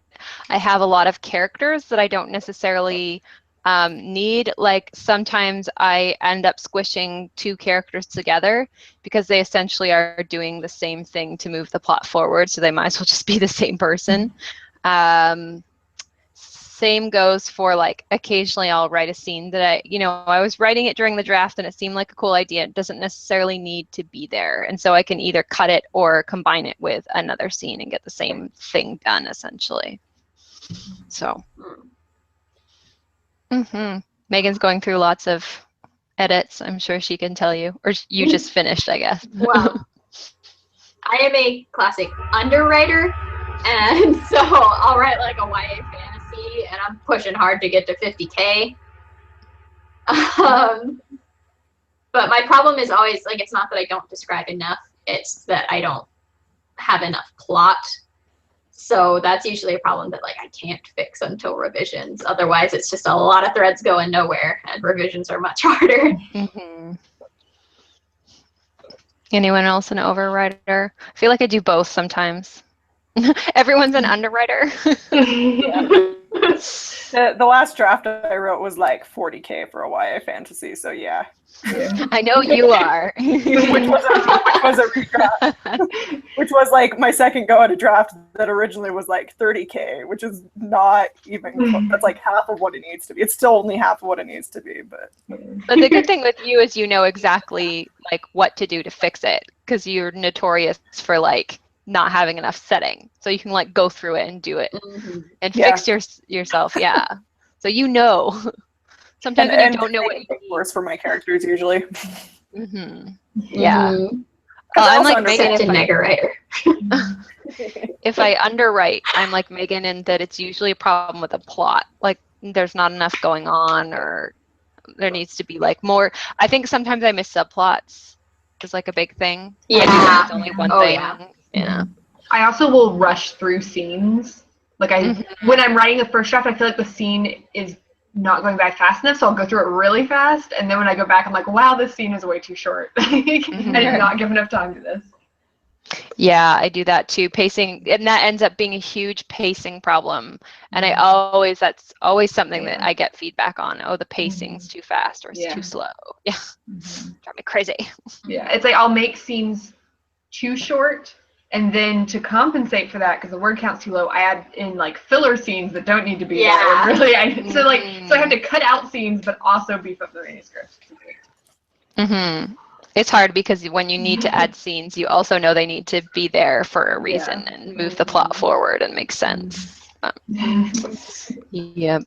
Speaker 1: I have a lot of characters that I don't necessarily need. Like sometimes I end up squishing two characters together because they essentially are doing the same thing to move the plot forward, so they might as well just be the same person. Same goes for, like, occasionally I'll write a scene that I was writing it during the draft and it seemed like a cool idea. It doesn't necessarily need to be there. And so I can either cut it or combine it with another scene and get the same thing done, essentially. So, Megan's going through lots of edits. I'm sure she can tell you. Or you just finished, I guess.
Speaker 2: Well, I am a classic underwriter. And so I'll write like a YA fantasy, and I'm pushing hard to get to 50K. But my problem is always, like, it's not that I don't describe enough, it's that I don't have enough plot. So that's usually a problem that, like, I can't fix until revisions. Otherwise, it's just a lot of threads going nowhere, and revisions are much harder.
Speaker 1: Anyone else an overwriter? I feel like I do both sometimes. Everyone's an underwriter.
Speaker 4: The last draft I wrote was like 40K for a YA fantasy, so yeah.
Speaker 1: I know you are.
Speaker 4: which was a redraft, which was like my second go at a draft that originally was like 30K, which is not even, that's like half of what it needs to be. It's still only half of what it needs to be, but
Speaker 1: the good thing with you is you know exactly, like, what to do to fix it, because you're notorious for, like, not having enough setting, so you can, like, go through it and do it and fix yourself. Yeah, so you know. Sometimes when you don't know what you need.
Speaker 4: Worse for my characters usually.
Speaker 1: Yeah. I'm like Megan if I underwrite, I'm like Megan in that it's usually a problem with a plot. Like, there's not enough going on, or there needs to be, like, more. I think sometimes I miss subplots. Is like a big thing.
Speaker 2: Yeah.
Speaker 1: It's only one thing. Yeah.
Speaker 6: I also will rush through scenes. Like, when I'm writing the first draft, I feel like the scene is not going back fast enough, so I'll go through it really fast, and then when I go back, I'm like, wow, this scene is way too short. I did not give enough time to this.
Speaker 1: Yeah, I do that too. Pacing, and that ends up being a huge pacing problem. And that's always something that I get feedback on. Oh, the pacing's too fast, or it's too slow. Yeah, drive me crazy.
Speaker 6: Yeah, it's like I'll make scenes too short, and then to compensate for that, because the word count's too low, I add in, like, filler scenes that don't need to be there. And really, so I have to cut out scenes, but also beef up the manuscript.
Speaker 1: It's hard because when you need to add scenes, you also know they need to be there for a reason and move the plot forward and make sense. Yep.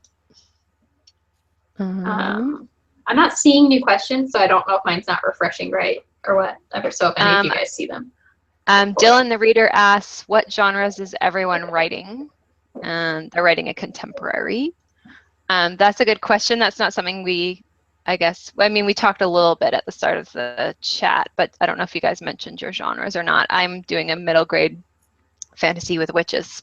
Speaker 2: I'm not seeing new questions, so I don't know if mine's not refreshing right or whatever. So if any of you guys see them.
Speaker 1: Dylan, the reader, asks, what genres is everyone writing? They're writing a contemporary. That's a good question. That's not something we talked a little bit at the start of the chat, but I don't know if you guys mentioned your genres or not. I'm doing a middle grade fantasy with witches.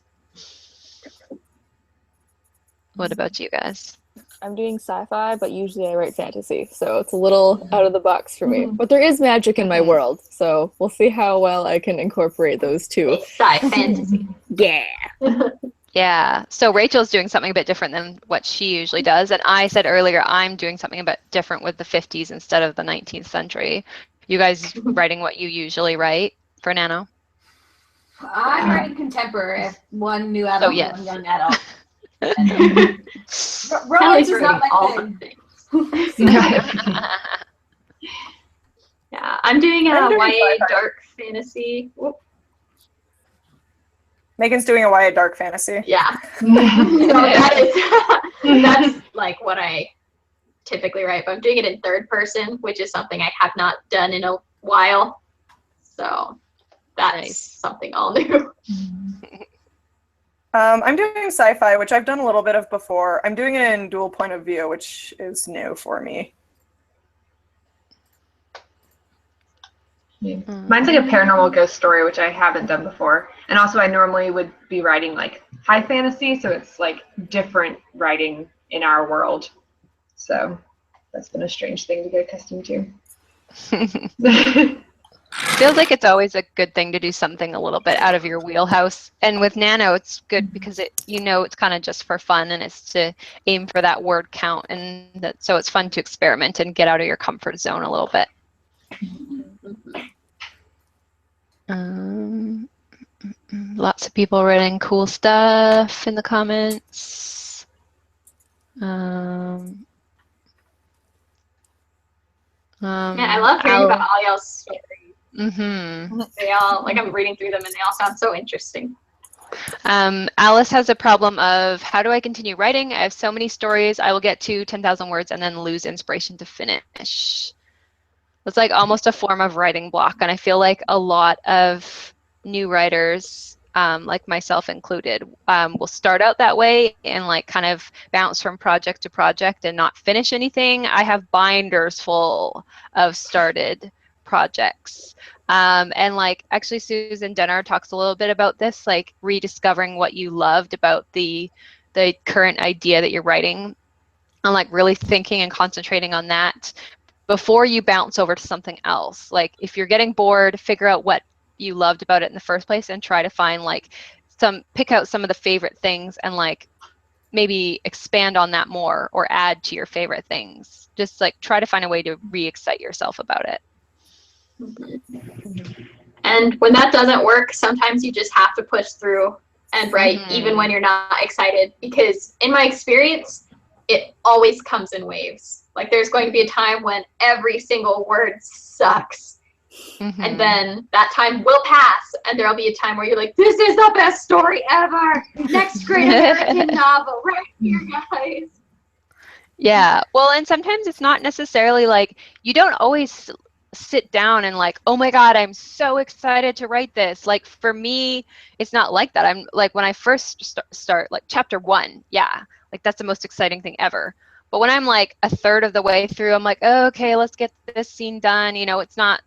Speaker 1: What about you guys?
Speaker 3: I'm doing sci-fi, but usually I write fantasy, so it's a little out of the box for me. But there is magic in my world, so we'll see how well I can incorporate those two.
Speaker 2: Sci fantasy.
Speaker 3: Yeah.
Speaker 1: Yeah. So Rachel's doing something a bit different than what she usually does. And I said earlier, I'm doing something a bit different with the 50s instead of the 19th century. You guys writing what you usually write for Nano?
Speaker 5: I'm writing contemporary. One new adult,
Speaker 1: yes.
Speaker 5: one young adult. Romance is not my thing.
Speaker 2: Yeah, I'm doing a YA dark fantasy. Whoop.
Speaker 4: Megan's doing a YA dark fantasy.
Speaker 2: Yeah. So that's like what I typically write, but I'm doing it in third person, which is something I have not done in a while. So that's something all new.
Speaker 4: I'm doing sci-fi, which I've done a little bit of before. I'm doing it in dual point of view, which is new for me.
Speaker 6: Mine's like a paranormal ghost story, which I haven't done before. And also I normally would be writing like high fantasy, so it's like different writing in our world. So that's been a strange thing to get accustomed to.
Speaker 1: Feels like it's always a good thing to do something a little bit out of your wheelhouse. And with Nano, it's good because it's kind of just for fun, and it's to aim for that word count, and so it's fun to experiment and get out of your comfort zone a little bit. Lots of people writing cool stuff in the comments.
Speaker 2: Yeah, I love hearing about all y'all's stories. They all, like, I'm reading through them and they all sound so interesting.
Speaker 1: Alice has a problem of, how do I continue writing? I have so many stories. I will get to 10,000 words and then lose inspiration to finish. It's like almost a form of writing block. And I feel like a lot of new writers, like myself included, will start out that way and like kind of bounce from project to project and not finish anything. I have binders full of started projects. And like actually Susan Denner talks a little bit about this, like rediscovering what you loved about the current idea that you're writing, and like really thinking and concentrating on that before you bounce over to something else. Like if you're getting bored, figure out what you loved about it in the first place and try to find like pick out some of the favorite things and like maybe expand on that more or add to your favorite things. Just like try to find a way to re-excite yourself about it.
Speaker 2: And when that doesn't work, sometimes you just have to push through and write even when you're not excited, because in my experience, it always comes in waves. Like there's going to be a time when every single word sucks. And then that time will pass and there'll be a time where you're like, this is the best story ever. Next great American novel right here, guys.
Speaker 1: Yeah. Well, and sometimes it's not necessarily like, you don't always sit down and like, oh my God, I'm so excited to write this. Like for me, it's not like that. I'm like, when I first start like chapter 1, yeah, like that's the most exciting thing ever. But when I'm like a third of the way through, I'm like, oh, okay, let's get this scene done. You know, it's not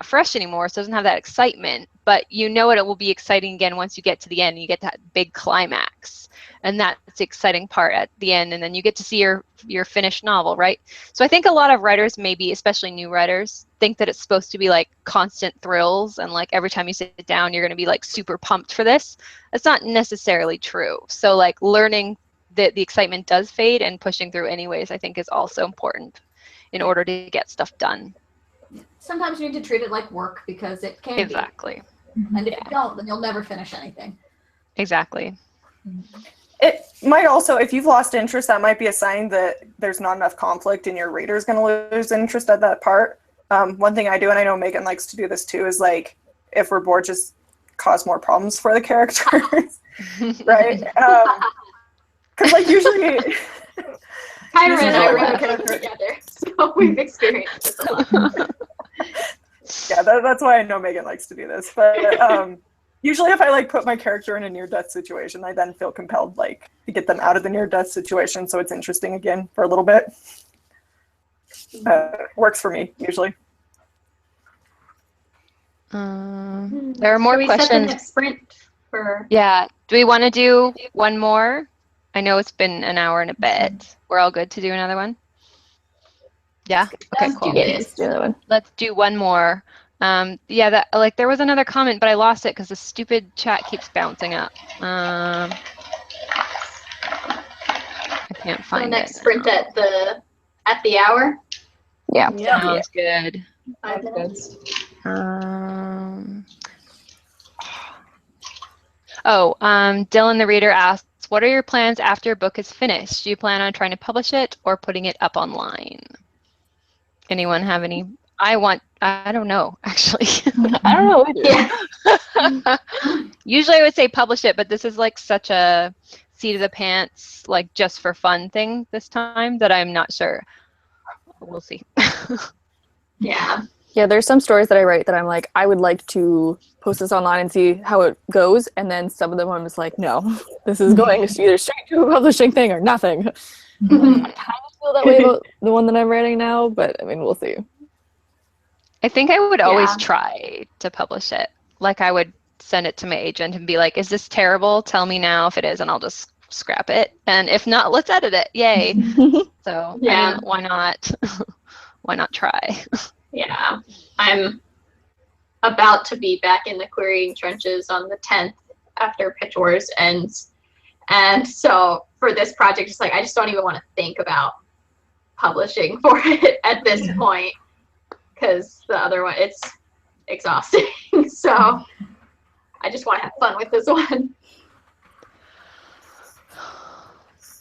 Speaker 1: fresh anymore. So it doesn't have that excitement, but you know it will be exciting again once you get to the end. You get that big climax, and that's the exciting part at the end. And then you get to see your finished novel, right? So I think a lot of writers, maybe especially new writers, think that it's supposed to be like constant thrills and like every time you sit down, you're going to be like super pumped for this. That's not necessarily true. So like learning that the excitement does fade and pushing through anyways, I think is also important in order to get stuff done.
Speaker 5: Sometimes you need to treat it like work because it can
Speaker 1: Exactly.
Speaker 5: be. And if you don't, then you'll never finish anything.
Speaker 1: Exactly.
Speaker 4: It might also, if you've lost interest, that might be a sign that there's not enough conflict and your reader's going to lose interest at that part. One thing I do, and I know Megan likes to do this too, is like, if we're bored, just cause more problems for the characters, right? Because like usually...
Speaker 2: Tyra and I wrote it together, so we've experienced this a lot.
Speaker 4: Yeah, that's why I know Megan likes to do this. But usually if I like put my character in a near-death situation, I then feel compelled like to get them out of the near-death situation so it's interesting again for a little bit. Works for me, usually.
Speaker 1: There are more
Speaker 2: Should we
Speaker 1: questions.
Speaker 2: set the next sprint for...
Speaker 1: Yeah. Do we want to do one more? I know it's been an hour and a bit. We're all good to do another one? Yeah? Okay, cool.
Speaker 3: Let's do another one.
Speaker 1: Let's do one more. Yeah, that like there was another comment, but I lost it because the stupid chat keeps bouncing up. I can't
Speaker 2: So
Speaker 1: find
Speaker 2: next
Speaker 1: it
Speaker 2: sprint
Speaker 1: now.
Speaker 2: at the hour.
Speaker 3: Yeah.
Speaker 5: Yep.
Speaker 1: Sounds good.
Speaker 2: 5
Speaker 6: That's
Speaker 2: minutes.
Speaker 1: Dylan the reader asks, what are your plans after your book is finished? Do you plan on trying to publish it or putting it up online? Anyone have any? I don't know, actually.
Speaker 3: I don't know either.
Speaker 2: Yeah.
Speaker 1: Usually I would say publish it, but this is like such a seat of the pants, like just for fun thing this time that I'm not sure. We'll see.
Speaker 2: Yeah.
Speaker 3: Yeah, there's some stories that I write that I'm like, I would like to post this online and see how it goes, and then some of them I'm just like, no, this is going either straight to a publishing thing or nothing. I kind of feel that way about the one that I'm writing now, but I mean, we'll see.
Speaker 1: I think I would always
Speaker 2: Yeah.
Speaker 1: try to publish it. Like I would send it to my agent and be like, is this terrible? Tell me now if it is, and I'll just scrap it. And if not, let's edit it. Yay. So,
Speaker 2: Yeah.
Speaker 1: I mean, why not? Why not try?
Speaker 2: Yeah. I'm about to be back in the querying trenches on the 10th after Pitch Wars ends. And so for this project, it's like I just don't even want to think about publishing for it at this point because the other one, it's exhausting. So I just want to have fun with this one.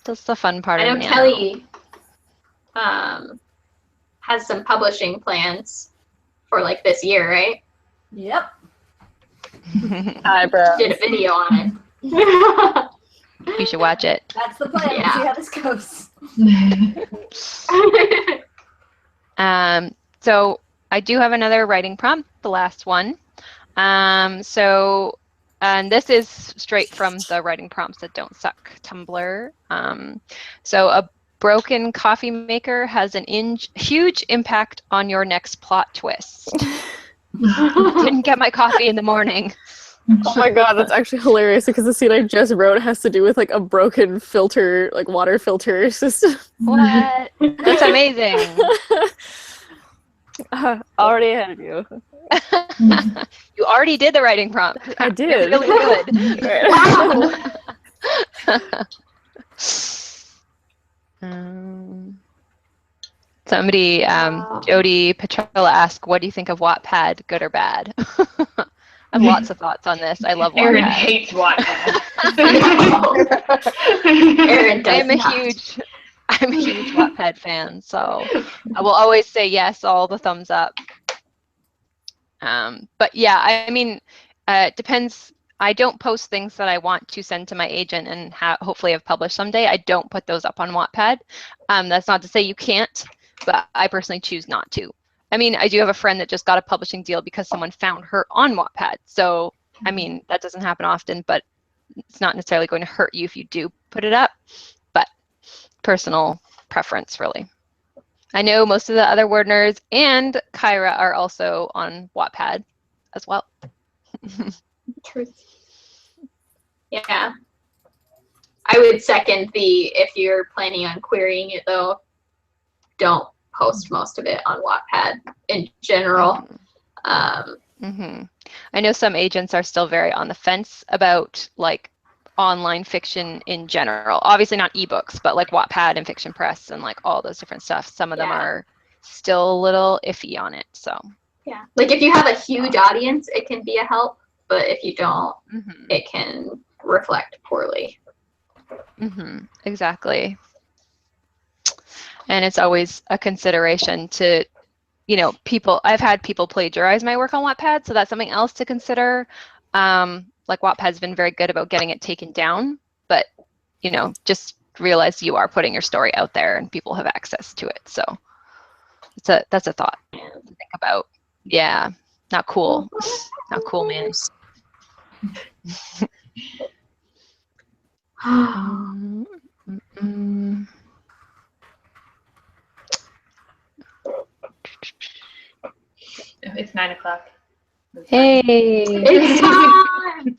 Speaker 1: That's the fun part
Speaker 2: I
Speaker 1: of
Speaker 2: know
Speaker 1: Nano.
Speaker 2: Kelly has some publishing plans for like this year, right?
Speaker 5: Yep.
Speaker 3: Eyebrows.
Speaker 2: Did a video on it.
Speaker 1: You should watch it.
Speaker 5: That's the plan.
Speaker 2: Yeah.
Speaker 5: We'll see how this goes.
Speaker 1: So I do have another writing prompt, the last one. And this is straight from the writing prompts that don't suck Tumblr. So a broken coffee maker has an huge impact on your next plot twist. Didn't get my coffee in the morning.
Speaker 3: Oh my god, that's actually hilarious because the scene I just wrote has to do with like a broken filter, like water filter system.
Speaker 1: What? That's amazing.
Speaker 3: Already ahead of you.
Speaker 1: You already did the writing prompt.
Speaker 3: I did.
Speaker 1: You're really good.
Speaker 2: Wow.
Speaker 1: Somebody,
Speaker 2: Wow.
Speaker 1: Jody Petrella asked, what do you think of Wattpad, good or bad? I have lots of thoughts on this. I love
Speaker 6: Aaron
Speaker 1: Wattpad.
Speaker 6: hates Wattpad.
Speaker 2: Aaron does
Speaker 1: I'm a
Speaker 2: not.
Speaker 1: huge Wattpad fan, so I will always say yes, all the thumbs up. But yeah, I mean, it depends. I don't post things that I want to send to my agent and hopefully have published someday. I don't put those up on Wattpad. That's not to say you can't, but I personally choose not to. I mean, I do have a friend that just got a publishing deal because someone found her on Wattpad. So, I mean, that doesn't happen often, but it's not necessarily going to hurt you if you do put it up. But personal preference, really. I know most of the other WordNerds and Kyra are also on Wattpad as well.
Speaker 2: Truth. Yeah. I would second the, if you're planning on querying it though, don't post most of it on Wattpad in general.
Speaker 1: I know some agents are still very on the fence about like online fiction in general. Obviously not ebooks, but like Wattpad and Fiction Press and like all those different stuff. Some of them are still a little iffy on it. So
Speaker 2: yeah, like if you have a huge audience, it can be a help, but if you don't, it can reflect poorly.
Speaker 1: Exactly. And it's always a consideration to, you know, I've had people plagiarize my work on Wattpad, so that's something else to consider. Like Wattpad's been very good about getting it taken down, but, you know, just realize you are putting your story out there and people have access to it. So that's a thought to think about. Yeah, not cool. Not cool, man.
Speaker 6: It's 9 o'clock.
Speaker 1: Hey.
Speaker 2: It's time!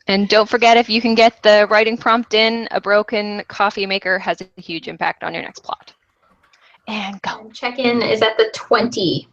Speaker 1: And don't forget, if you can get the writing prompt in, a broken coffee maker has a huge impact on your next plot. And go.
Speaker 2: Check-in is at the 20.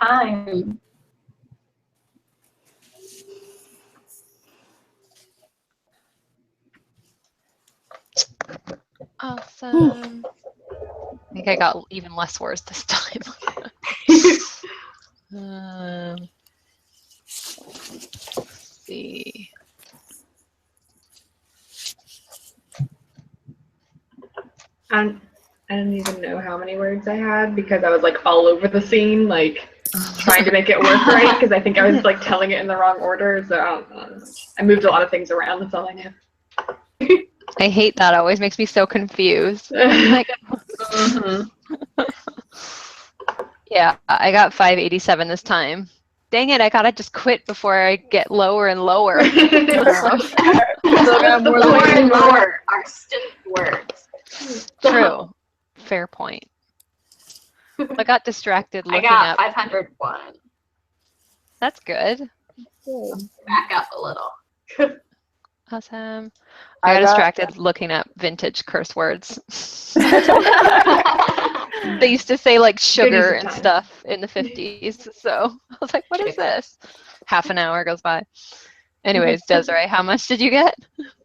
Speaker 2: time.
Speaker 1: Awesome. I think I got even less words this time. Let's see.
Speaker 6: I don't even know how many words I had because I was like all over the scene, like trying to make it work right because I think I was like telling it in the wrong order. So I moved a lot of things around. That's all I know.
Speaker 1: I hate that. It always makes me so confused. Like, yeah, I got 587 this time. Dang it, I gotta just quit before I get lower and lower.
Speaker 7: Still got more
Speaker 2: Lower
Speaker 7: than
Speaker 2: and lower are still words.
Speaker 1: True. Fair point. I got distracted
Speaker 2: I
Speaker 1: looking
Speaker 2: got
Speaker 1: up.
Speaker 2: 501.
Speaker 1: That's good.
Speaker 2: Back up a little.
Speaker 1: Awesome. I got distracted looking up vintage curse words. They used to say like sugar and stuff in the 50s. So I was like, what is this? Half an hour goes by. Anyways, Desiree, how much did you get?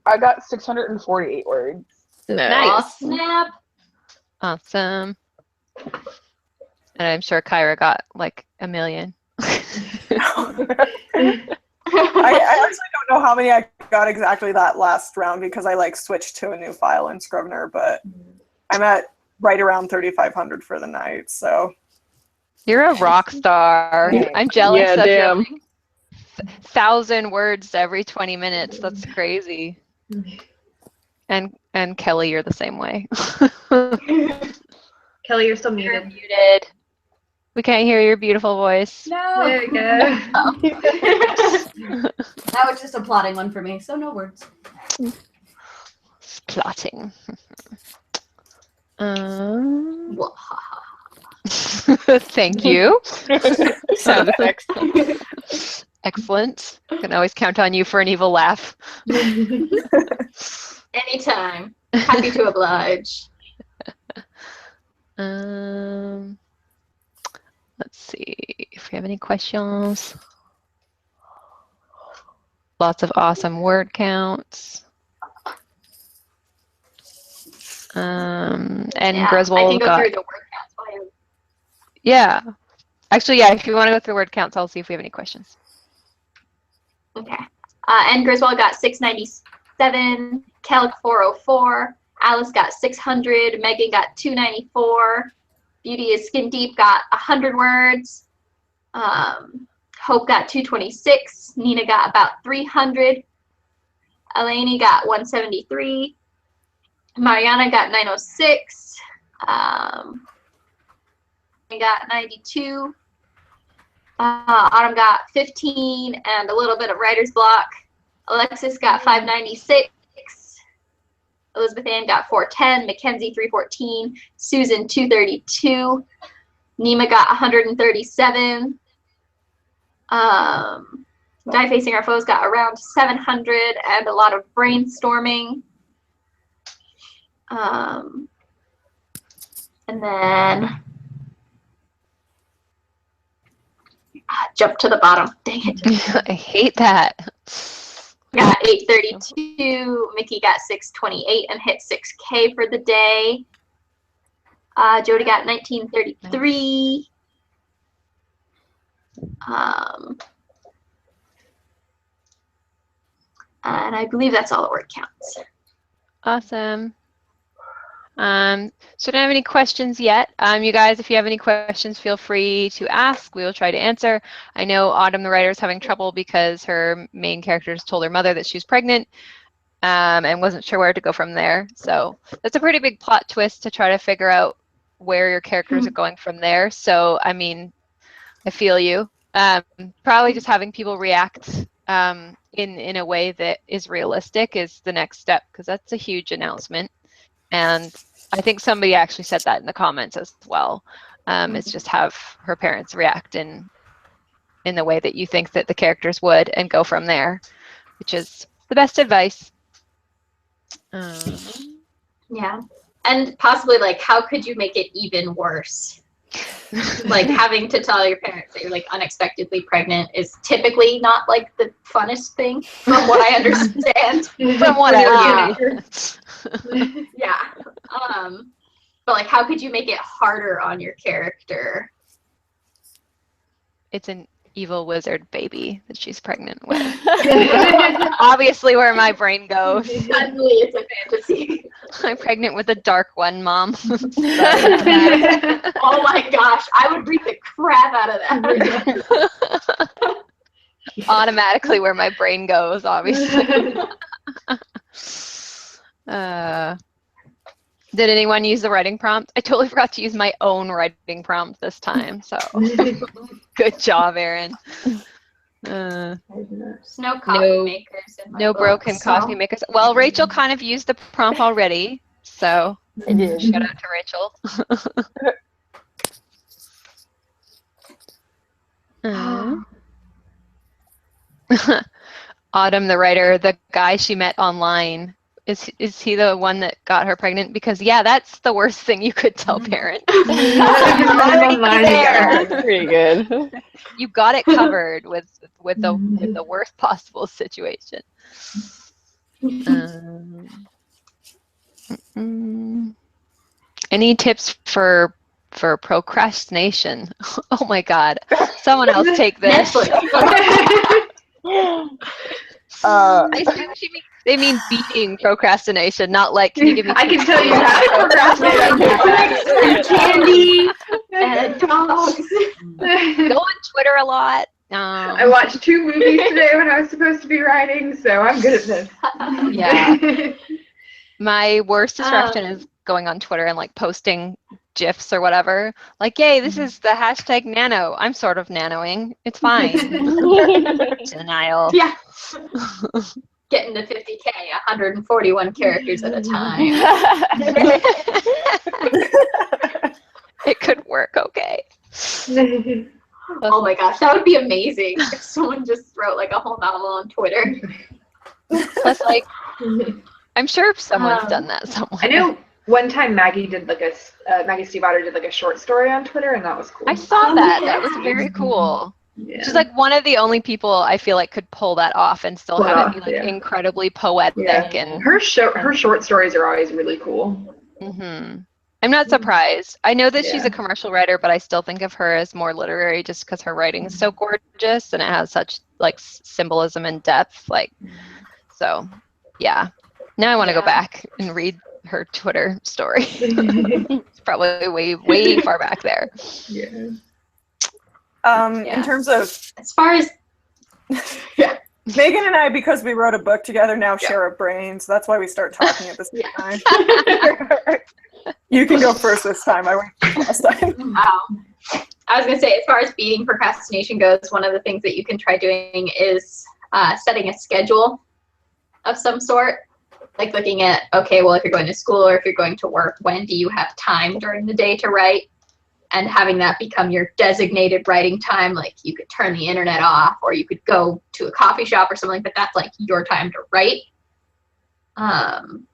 Speaker 7: I got 648 words.
Speaker 1: Nice.
Speaker 2: Oh, snap.
Speaker 1: Awesome. And I'm sure Kyra got like a million.
Speaker 4: I actually don't know how many I got exactly that last round because I like switched to a new file in Scrivener, but I'm at right around 3,500 for the night. So
Speaker 1: you're a rock star. I'm jealous of your 1,000 words every 20 minutes. That's crazy. And Kelly, you're the same way.
Speaker 6: Kelly, you're still muted.
Speaker 2: You're muted.
Speaker 1: We can't hear your beautiful voice.
Speaker 5: No.
Speaker 6: There we go.
Speaker 5: That was just a plotting one for me, so no words.
Speaker 1: Plotting. Thank you. Sound effects. Excellent. Can always count on you for an evil laugh.
Speaker 2: Anytime. Happy to oblige.
Speaker 1: Let's see if we have any questions. Lots of awesome word counts. And
Speaker 2: yeah,
Speaker 1: Griswold
Speaker 2: I can go
Speaker 1: got,
Speaker 2: through the word counts while you.
Speaker 1: Yeah. Actually, yeah, if you want to go through word counts, I'll see if we have any questions.
Speaker 2: Okay. And Griswold got 697, Kelk 404, Alice got 600, Megan got 294, Beauty is Skin Deep got 100 words, Hope got 226, Nina got about 300, Eleni got 173, Mariana got 906, I got 92, Autumn got 15 and a little bit of writer's block. Alexis got 596. Elizabeth Ann got 410. Mackenzie 314. Susan 232. Nima got 137. Die Facing Our Foes got around 700 and a lot of brainstorming. And then jump to the bottom. Dang it.
Speaker 1: I hate that.
Speaker 2: Got 832. Mickey got 628 and hit 6K for the day. Jody got 1933. And I believe that's all the word counts.
Speaker 1: Awesome. So I don't have any questions yet. You guys, if you have any questions, feel free to ask. We will try to answer. I know Autumn, the writer, is having trouble because her main character told her mother that she was pregnant and wasn't sure where to go from there. So that's a pretty big plot twist to try to figure out where your characters are going from there. So, I mean, I feel you. Probably just having people react in a way that is realistic is the next step because that's a huge announcement. And I think somebody actually said that in the comments as well. It's just have her parents react in the way that you think that the characters would and go from there, which is the best advice.
Speaker 2: Yeah. And possibly, like, how could you make it even worse? Like having to tell your parents that you're like unexpectedly pregnant is typically not like the funnest thing, from what I understand.
Speaker 1: From what I hear.
Speaker 2: Yeah. But like, how could you make it harder on your character?
Speaker 1: It's an evil wizard baby that she's pregnant with. Obviously where my brain goes.
Speaker 2: Suddenly it's a fantasy.
Speaker 1: I'm pregnant with a dark one, Mom.
Speaker 2: Oh my gosh, I would read the crap out of that.
Speaker 1: Automatically where my brain goes, obviously. Did anyone use the writing prompt? I totally forgot to use my own writing prompt this time, so good job, Erin.
Speaker 2: There's no coffee makers in my
Speaker 1: No
Speaker 2: book,
Speaker 1: broken coffee makers. Well, Rachel kind of used the prompt already, so
Speaker 3: I did.
Speaker 1: shout out to Rachel. Autumn, the writer, the guy she met online, is he the one that got her pregnant? Because yeah, that's the worst thing you could tell parents.
Speaker 3: That's pretty good.
Speaker 1: You got it covered with the worst possible situation. Any tips for procrastination? Oh my God! Someone else take this. I assume they mean beating procrastination, not like, can you give me
Speaker 6: I can tell you how to procrastinate.
Speaker 2: Candy and dogs.
Speaker 1: Go on Twitter a lot.
Speaker 6: I watched 2 movies today when I was supposed to be writing, so I'm good at this.
Speaker 1: Yeah. My worst distraction is going on Twitter and like posting GIFs or whatever. Like, yay, this is the hashtag nano. I'm sort of nanoing. It's fine. Denial.
Speaker 2: Yeah. Getting to 50K, 141 characters at a time.
Speaker 1: It could work okay.
Speaker 2: Oh my gosh, that would be amazing if someone just wrote like a whole novel on Twitter.
Speaker 1: Plus, like, I'm sure someone's done that somewhere.
Speaker 6: I know one time Maggie did like Maggie Stiefvater did like a short story on Twitter, and that was cool.
Speaker 1: I saw that. That was very cool.
Speaker 6: Yeah.
Speaker 1: She's like one of the only people I feel like could pull that off and still have it be like incredibly poetic and
Speaker 6: her short stories are always really cool.
Speaker 1: I'm not surprised. I know that she's a commercial writer, but I still think of her as more literary just because her writing is so gorgeous and it has such like symbolism and depth. Like, so yeah. Now I want to go back and read her Twitter story. It's probably way far back there.
Speaker 6: Yeah.
Speaker 4: In terms of,
Speaker 2: as far as,
Speaker 4: Megan and I, because we wrote a book together, now share a brain, so that's why we start talking at the same time. You can go first this time. I went last time.
Speaker 2: I was going to say, as far as beating procrastination goes, one of the things that you can try doing is setting a schedule of some sort. Like looking at, okay, well, if you're going to school or if you're going to work, when do you have time during the day to write? And having that become your designated writing time. Like you could turn the internet off, or you could go to a coffee shop or something, but that's like your time to write. And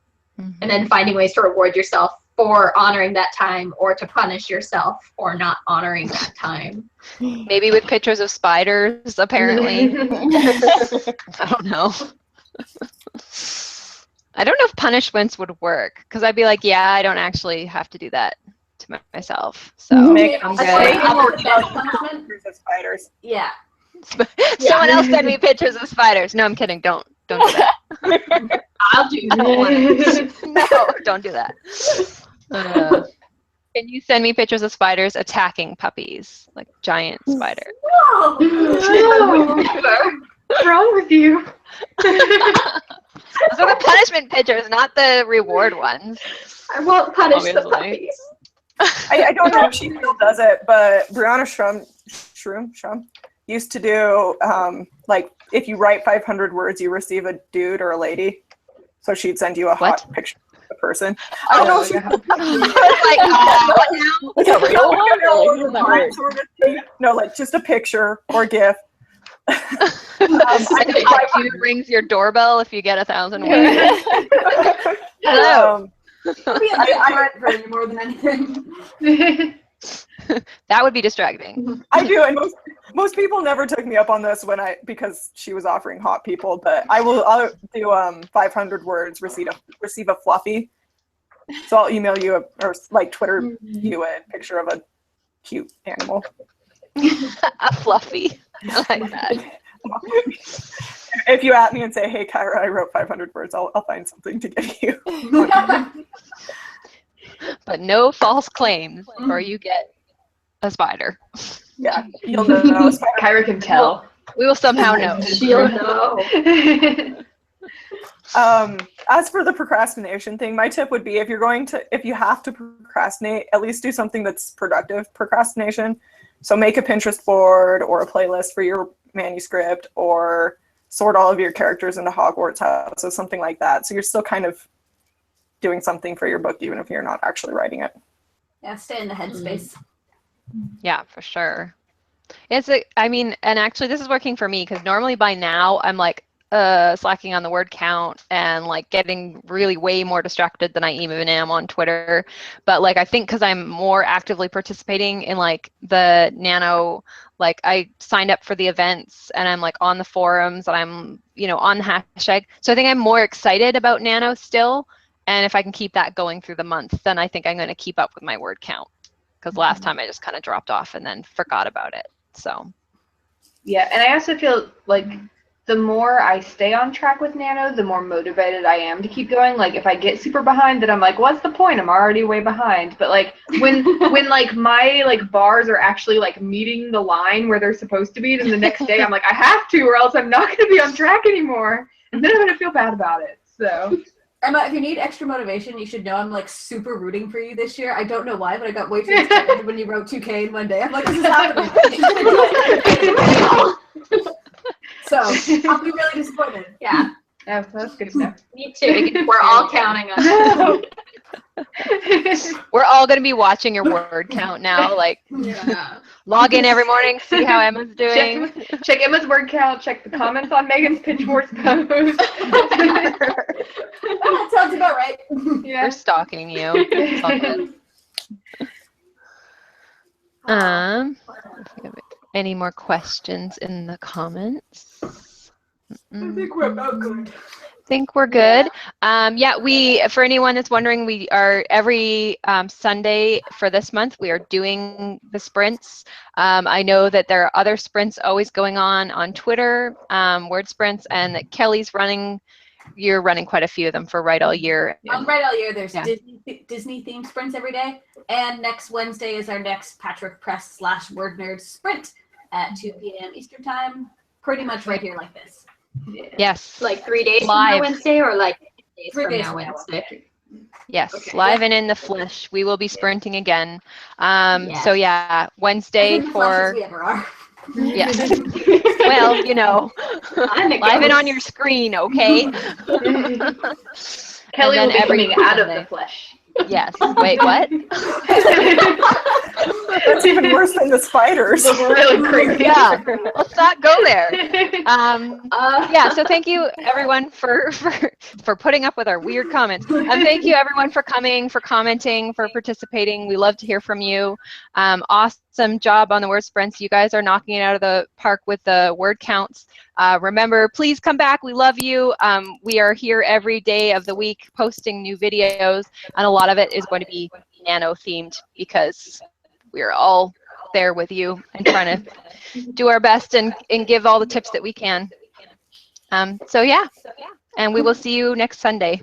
Speaker 2: then finding ways to reward yourself for honoring that time, or to punish yourself for not honoring that time.
Speaker 1: Maybe with pictures of spiders, apparently. I don't know. I don't know if punishments would work, because I'd be like, yeah, I don't actually have to do that to myself. So I'm good.
Speaker 4: Pictures of spiders.
Speaker 5: Yeah.
Speaker 1: Someone else send me pictures of spiders. No, I'm kidding. Don't do that.
Speaker 2: I'll do
Speaker 1: I don't want it. No, don't do that. Can you send me pictures of spiders attacking puppies, like giant spiders?
Speaker 6: No. What's wrong with you?
Speaker 1: Those are the punishment pictures, not the reward ones.
Speaker 2: I won't punish the
Speaker 1: Obviously.
Speaker 2: puppies.
Speaker 4: I don't know if she still does it, but Brianna Shrum used to do, like, if you write 500 words, you receive a dude or a lady. So she'd send you a hot picture of the person. I don't know if she's
Speaker 1: What now?
Speaker 3: Like a real one? Or like, does that work?
Speaker 4: sort of thing. No, like just a picture or GIF.
Speaker 1: Like dude rings your doorbell if you get 1,000 words. Hello.
Speaker 5: I'll be on for you more than anything.
Speaker 1: That would be distracting.
Speaker 4: I do, and most people never took me up on this because she was offering hot people, but I'll do 500 words, receive a fluffy. So I'll email you or like Twitter you a picture of a cute animal.
Speaker 1: A fluffy. I like that.
Speaker 4: If you at me and say, "Hey, Kyra, I wrote 500 words," I'll find something to give you.
Speaker 1: But no false claims, or you get a spider.
Speaker 4: Yeah, you'll know.
Speaker 6: Kyra can tell.
Speaker 1: We will somehow know.
Speaker 2: She'll know.
Speaker 4: As for the procrastination thing, my tip would be if you have to procrastinate, at least do something that's productive procrastination. So make a Pinterest board or a playlist for your manuscript, or sort all of your characters into Hogwarts House or something like that. So you're still kind of doing something for your book, even if you're not actually writing it.
Speaker 5: Yeah, stay in the headspace.
Speaker 1: Yeah, for sure. And actually this is working for me because normally by now I'm like slacking on the word count and like getting really way more distracted than I even am on Twitter. But like I think because I'm more actively participating in like the Nano, like I signed up for the events and I'm like on the forums and I'm on the hashtag. So I think I'm more excited about Nano still. And if I can keep that going through the month, then I think I'm going to keep up with my word count. Because last time I just kind of dropped off and then forgot about it. So.
Speaker 6: Yeah, and I also feel like the more I stay on track with Nano, the more motivated I am to keep going. Like if I get super behind, then I'm like, what's the point? I'm already way behind. But like when like my like bars are actually like meeting the line where they're supposed to be, then the next day I'm like, I have to, or else I'm not going to be on track anymore, and then I'm going to feel bad about it. So.
Speaker 5: Emma, if you need extra motivation, you should know I'm like super rooting for you this year. I don't know why, but I got way too excited when you wrote 2K in one day. I'm like, this is happening. So I'll be really disappointed.
Speaker 2: Yeah.
Speaker 6: Yeah, that's good to know.
Speaker 2: Me too. We're all counting on it.
Speaker 1: We're all going to be watching your word count now. Like, log in every morning, see how Emma's doing.
Speaker 6: Check Emma's word count. Check the comments on Megan's Pitchforks post.
Speaker 5: That sounds about right.
Speaker 1: Yeah. We're stalking you. It's all good. If we have any more questions in the comments?
Speaker 5: I think we're about good.
Speaker 1: Think we're good. Yeah, for anyone that's wondering, we are every Sunday for this month, we are doing the sprints. I know that there are other sprints always going on Twitter, word sprints, and that Kelly's running. You're running quite a few of them for Write All Year.
Speaker 5: On Write All Year, there's Disney themed sprints every day, and next Wednesday is our next Patrick Press / WordNerds sprint at 2 p.m. Eastern time, pretty much right here like this.
Speaker 1: Yes.
Speaker 2: Like 3 days
Speaker 1: live.
Speaker 2: from now Wednesday, or like
Speaker 5: 3 days
Speaker 2: from now
Speaker 5: from
Speaker 2: Wednesday?
Speaker 1: Yes,
Speaker 2: Okay.
Speaker 1: live and in the flesh. We will be sprinting again. So yeah, Wednesday
Speaker 5: As
Speaker 1: for.
Speaker 5: we ever are.
Speaker 1: Yes. Well, live and on your screen, okay?
Speaker 6: Kelly will be coming out of
Speaker 1: Sunday.
Speaker 6: the flesh.
Speaker 1: Yes. Wait, what?
Speaker 4: That's even worse than the spiders.
Speaker 6: Really creepy.
Speaker 1: Yeah. Let's not go there. Yeah. So thank you everyone for putting up with our weird comments, and thank you everyone for coming, for commenting, for participating. We love to hear from you. Awesome job on the word sprints. You guys are knocking it out of the park with the word counts. Remember, please come back. We love you. We are here every day of the week posting new videos, and a lot of it is going to be Nano themed because we're all there with you and trying to do our best and give all the tips that we can. So yeah, and we will see you next Sunday.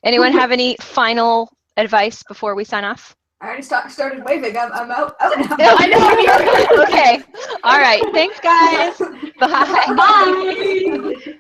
Speaker 1: Anyone have any final advice before we sign off?
Speaker 5: I already started waving. I'm out now.
Speaker 1: I know. Okay. All right. Thanks, guys. Bye.
Speaker 2: Bye.